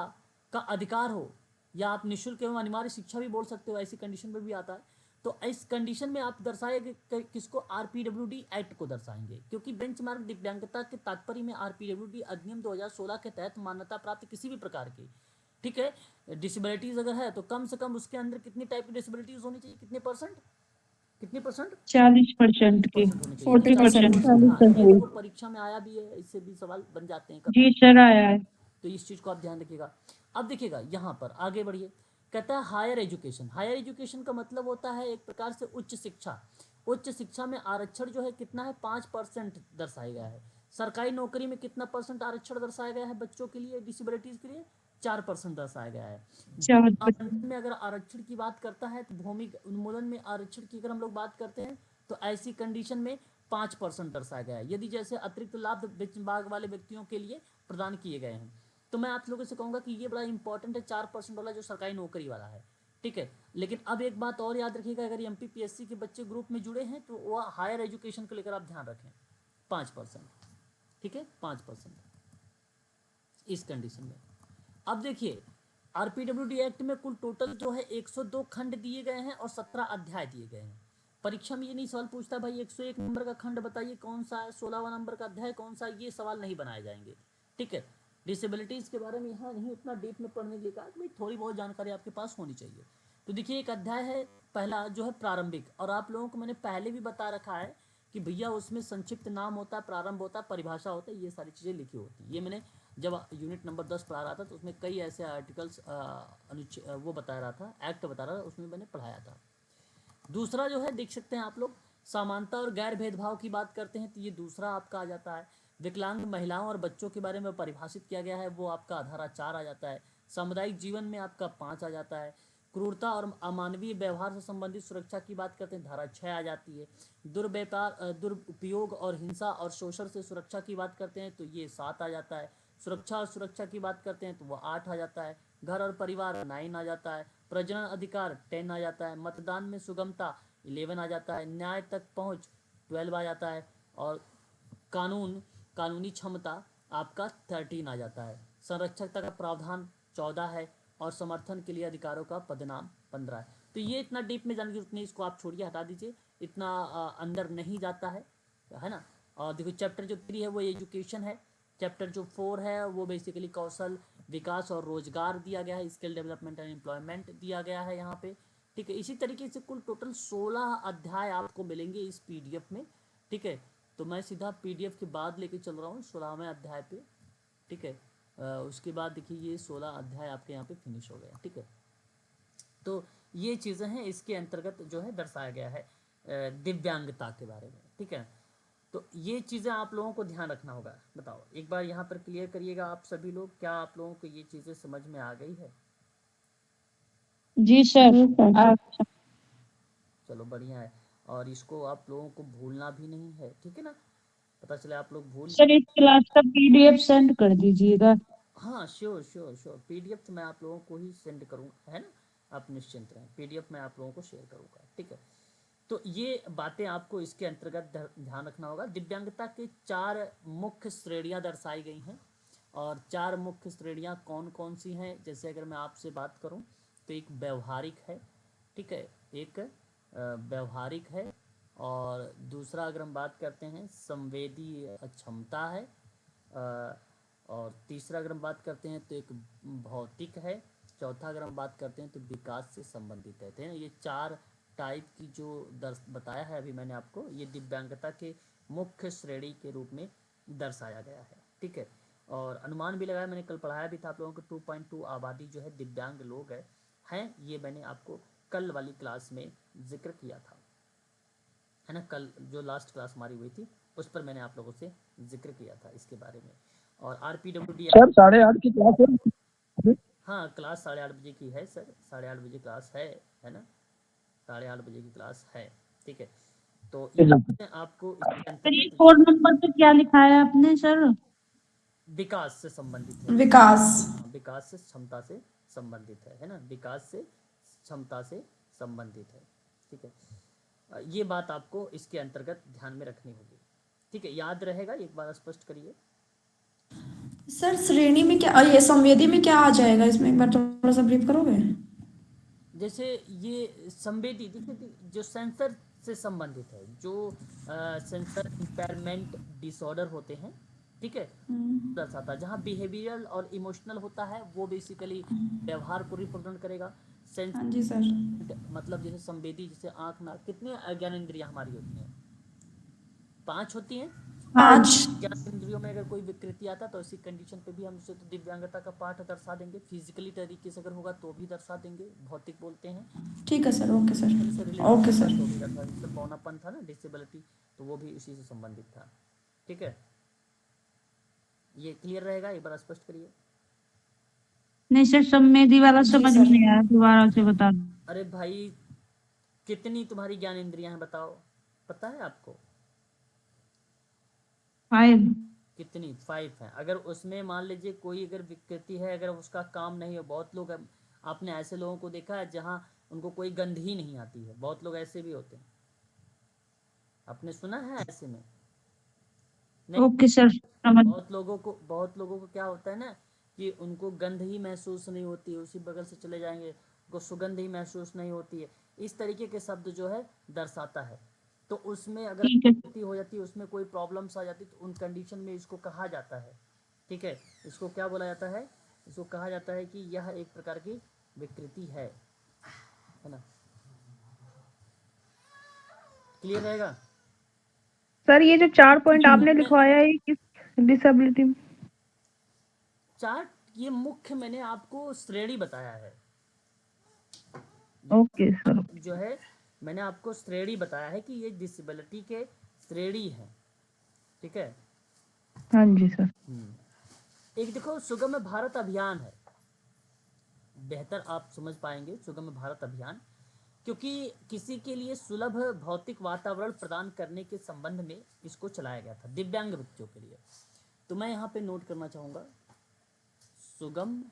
का अधिकार हो, या आप निःशुल्क एवं अनिवार्य शिक्षा भी बोल सकते हो, ऐसी कंडीशन में भी आता है। तो इस कंडीशन में आप दर्शाएंगे किसको? आरपीडब्ल्यूडी एक्ट को दर्शाएंगे, क्योंकि बेंचमार्क दिव्यांगता के तात्पर्य में आरपीडब्ल्यूडी अधिनियम 2016 के तहत मान्यता प्राप्त किसी भी प्रकार की, ठीक है, डिसेबिलिटीज अगर है तो कम से कम उसके अंदर कितनी टाइप की डिसेबिलिटीज होनी चाहिए, कितने परसेंट, कितने परसेंट? 40% की, 40% होनी चाहिए। 40%। 40%, हाँ, ये 40%। देखो परीक्षा में आया भी है, इससे भी सवाल बन जाते हैं कभी। जी सर आया है। तो इस चीज़ को आप ध्यान रखिएगा। अब देखिएगा यहाँ पर आगे बढ़िए, कहता है हायर एजुकेशन। हायर एजुकेशन का मतलब होता है एक प्रकार से उच्च शिक्षा। उच्च शिक्षा में आरक्षण जो है कितना है? 5% दर्शाया गया है। सरकारी नौकरी में कितना परसेंट आरक्षण दर्शाया गया है बच्चों के लिए, डिसेबिलिटीज के लिए? 4% दर्शाया गया है। 4% में अगर आरक्षण की बात करता है तो भूमि उन्मूलन में आरक्षण की अगर हम लोग बात करते हैं तो ऐसी कंडीशन में 5% दर्शाया गया है, यदि जैसे अतिरिक्त लाभ विभाग वाले व्यक्तियों के लिए प्रदान किए गए हैं। तो मैं आप लोगों से कहूँगा कि ये बड़ा इंपॉर्टेंट है, 4% वाला जो सरकारी नौकरी वाला है, ठीक है। लेकिन अब एक बात और याद रखिएगा, अगर एमपीपीएससी के बच्चे ग्रुप में जुड़े हैं तो वह हायर एजुकेशन को लेकर आप ध्यान रखें, 5%, ठीक है, 5% इस कंडीशन में। अब देखिए आरपीडब्ल्यूडी एक्ट में कुल टोटल जो है 102 खंड दिए गए हैं और 17 अध्याय दिए गए हैं। परीक्षा में ये नहीं सवाल पूछता भाई 101 नंबर का खंड बताइए कौन सा है, 16वां नंबर का अध्याय कौन सा है, ये सवाल नहीं बनाए जाएंगे, ठीक है। डिसेबिलिटीज़ के बारे में यहाँ नहीं उतना डीप में पढ़ने के लिए कहा, भाई थोड़ी बहुत जानकारी आपके पास होनी चाहिए। तो देखिए एक अध्याय है पहला जो है प्रारंभिक, और आप लोगों को मैंने पहले भी बता रखा है कि भैया उसमें संक्षिप्त नाम होता है, प्रारंभ होता है, परिभाषा होता है, ये सारी चीज़ें लिखी होती है। ये मैंने जब यूनिट नंबर 10 पढ़ा रहा था तो उसमें कई ऐसे आर्टिकल्स वो बता रहा था, एक्ट बता रहा था, उसमें मैंने पढ़ाया था। दूसरा जो है देख सकते हैं आप लोग, समानता और गैर भेदभाव की बात करते हैं तो ये दूसरा आपका आ जाता है। विकलांग महिलाओं और बच्चों के बारे में परिभाषित किया गया है, वो आपका धारा 4 आ जाता है। सामुदायिक जीवन में आपका 5 आ जाता है। क्रूरता और अमानवीय व्यवहार से संबंधित सुरक्षा की बात करते हैं, धारा 6 आ जाती है। दुरुपयोग और हिंसा और शोषण से सुरक्षा की बात करते हैं तो ये 7 आ जाता है। सुरक्षा और सुरक्षा की बात करते हैं तो वो 8 आ जाता है। घर और परिवार 9 आ जाता है। प्रजनन अधिकार 10 आ जाता है। मतदान में सुगमता 11 आ जाता है। न्याय तक पहुंच 12 आ जाता है। और कानूनी क्षमता आपका 13 आ जाता है। संरक्षकता का प्रावधान 14 है और समर्थन के लिए अधिकारों का पदनाम 15 है। तो ये इतना डीप में जानने की जरूरत नहीं, इसको आप छोड़िए, हटा दीजिए, इतना अंदर नहीं जाता है ना। और देखो चैप्टर जो 3 है वो एजुकेशन है। चैप्टर जो 4 है वो बेसिकली कौशल विकास और रोजगार दिया गया है, स्किल डेवलपमेंट एंड एम्प्लॉयमेंट दिया गया है यहाँ पे, ठीक है। इसी तरीके से कुल टोटल 16 अध्याय आपको मिलेंगे इस पीडीएफ में, ठीक है। तो मैं सीधा पीडीएफ के बाद लेके चल रहा हूँ 16वें अध्याय पे, ठीक है। उसके बाद देखिए ये 16 अध्याय आपके यहाँ पे फिनिश हो गया, ठीक है। तो ये चीज़ें हैं इसके अंतर्गत जो है दर्शाया गया है दिव्यांगता के बारे में, ठीक है। तो ये चीज़ें आप लोगों को ध्यान रखना होगा। बताओ एक बार यहाँ पर क्लियर करिएगा आप सभी लोग, क्या आप लोगों को ये चीज़ें समझ में आ गई है? जी सर। अच्छा चलो बढ़िया है। और इसको आप लोगों को भूलना भी नहीं है, ठीक है ना, पता चले आप लोग भूल। सर, इस क्लास का पीडीएफ सेंड कर दीजिएगा। हाँ श्योर श्योर श्योर, पीडीएफ तो मैं आप लोगों को ही सेंड करूँगा, है ना, आप निश्चिंत रहें, पीडीएफ मैं आप लोगों को शेयर करूँगा, ठीक है। तो ये बातें आपको इसके अंतर्गत ध्यान रखना होगा। दिव्यांगता के 4 मुख्य श्रेणियां दर्शाई गई हैं, और 4 मुख्य श्रेणियां कौन कौन सी हैं, जैसे अगर मैं आपसे बात करूं तो एक व्यवहारिक है, ठीक है, एक व्यवहारिक है, और दूसरा अगर हम बात करते हैं संवेदी क्षमता है, और तीसरा अगर हम बात करते हैं तो एक भौतिक है, चौथा अगर हम बात करते हैं तो विकास से संबंधित है ना। ये 4 टाइप की जो बताया है अभी मैंने आपको, ये दिव्यांगता के मुख्य श्रेणी के रूप में दर्शाया गया है, ठीक है। और अनुमान भी लगाया, मैंने कल पढ़ाया भी था आप लोगों को, 2.2 आबादी जो है दिव्यांग लोग हैं, ये मैंने आपको कल वाली क्लास में जिक्र किया था, है ना। कल जो लास्ट क्लास हमारी हुई थी उस पर मैंने आप लोगों से जिक्र किया था इसके बारे में। और RPWD सर 8:30 की क्लास है। हाँ, क्लास 8:30 बजे की है सर, 8:30 बजे क्लास है ना, 8:30 बजे की क्लास है, ठीक है। तो ये आपको इसके फिर ये अंतर्गत 4 नंबर पे क्या लिखा है आपने सर? विकास से संबंधित है, विकास। विकास से क्षमता से संबंधित है ना, विकास से क्षमता से संबंधित है, ठीक है। ये बात आपको इसके अंतर्गत ध्यान में रखनी होगी, ठीक है, याद रहेगा, एक बार स्पष्ट करिए। सर श्रेणी में क्या, ये संवेदी में क्या आ जाएगा इसमें, एक बार थोड़ा सा ब्रीफ करोगे? जैसे ये संवेदी, देखिए जो सेंसर से संबंधित है, जो सेंसर इम्पेयरमेंट डिसऑर्डर होते हैं, ठीक है, दर्शाता है। जहाँ बिहेवियरल और इमोशनल होता है वो बेसिकली व्यवहार को रिप्रेजेंट करेगा। सेंस हाँ जी सर। मतलब जैसे संवेदी, जैसे आँख, नाक, कितने ज्ञान इंद्रियाँ हमारी होती हैं? 5 होती हैं। 5। ज्ञान इंद्रियों में अगर कोई विकृति आता है तो इसी कंडीशन पे भी हम उसे तो दिव्यांगता का पार्ट दर्शा देंगे, फिजिकली तरीके से अगर होगा तो भी दर्शा देंगे, भौतिक बोलते हैं, ठीक है सर, ओके सर, से रिलेटेड ओके सर। तो भी दर्शा देंगे। जैसे बौनापन था ना, डिसेबिलिटी, तो वो भी उसी से संबंधित था, ठीक है। ये क्लियर रहेगा, एक बार स्पष्ट करिए। नहीं सर, संवेदी वाला जी समझ में सर। नहीं आया, दोबारा से बता दो। अरे भाई, कितनी तुम्हारी ज्ञान इंद्रियां हैं बताओ, पता है आपको? 5। कितनी? 5 है। अगर उसमें मान लीजिए कोई अगर विकृति है, अगर उसका काम नहीं हो, बहुत लोग आपने ऐसे लोगों को देखा है जहाँ उनको कोई गंध ही नहीं आती है, बहुत लोग ऐसे भी होते हैं, आपने सुना है ऐसे में? नहीं, ओके सर, समझ। बहुत लोगों को क्या होता है ना कि उनको गंध ही महसूस नहीं होती, उसी बगल से चले जाएंगे, उनको सुगंध ही महसूस नहीं होती है, इस तरीके के शब्द जो है दर्शाता है। तो उसमें अगर ठीक है। विकृति हो जाती है, उसमें कोई प्रॉब्लम्स आ जाती, तो उन कंडीशन में इसको कहा जाता है, ठीक है, इसको क्या बोला जाता है? इसको कहा जाता है कि यह एक प्रकार की विकृति है ना। क्लियर रहेगा? सर ये जो 4 पॉइंट आपने मैं लिखवाया है, ये किस डिसेबिलिटी में? चार्ट, ये मुख्य मैंने आपको श्रेणी बताया है, ओके सर। जो है मैंने आपको श्रेणी बताया है कि ये डिसेबिलिटी के श्रेणी है, ठीक है। हाँ जी सर। एक देखो सुगम भारत अभियान है, बेहतर आप समझ पाएंगे सुगम भारत अभियान, क्योंकि किसी के लिए सुलभ भौतिक वातावरण प्रदान करने के संबंध में इसको चलाया गया था, दिव्यांग व्यक्तियों के लिए। तो मैं यहाँ पे नोट करना चाहूँगा, सुगम,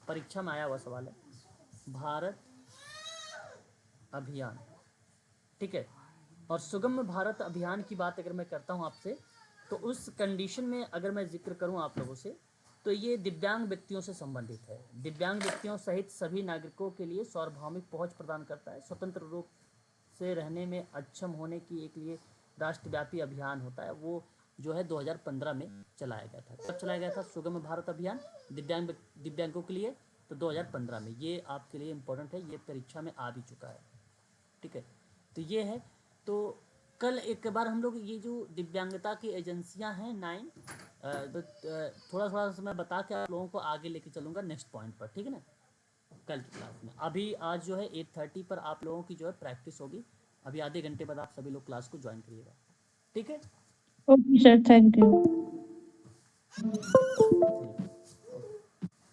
परीक्षा में आया हुआ सवाल है, भारत अभियान, ठीक है। और सुगम भारत अभियान की बात अगर मैं करता हूँ आपसे, तो उस कंडीशन में अगर मैं जिक्र करूँ आप लोगों से, तो ये दिव्यांग व्यक्तियों से संबंधित है। दिव्यांग व्यक्तियों सहित सभी नागरिकों के लिए सार्वभौमिक पहुंच प्रदान करता है, स्वतंत्र रूप से रहने में अक्षम होने की एक लिए राष्ट्रव्यापी अभियान होता है, वो जो है 2015 में चलाया गया था। कब चलाया गया था सुगम भारत अभियान दिव्यांगों के लिए? तो 2015 में। ये आपके लिए इम्पोर्टेंट है, ये परीक्षा में आ भी चुका है, ठीक है। तो ये है, तो कल एक बार हम लोग ये जो दिव्यांगता की एजेंसियां हैं 9, तो थोड़ा थोड़ा सा मैं बता के आप लोगों को आगे लेके चलूँगा नेक्स्ट पॉइंट पर, ठीक है ना, कल की क्लास में। अभी आज जो है 8:30 पर आप लोगों की जो है प्रैक्टिस होगी, अभी आधे घंटे बाद आप सभी लोग क्लास को ज्वाइन करिएगा, ठीक है। Okay sir, thank you. ठीक।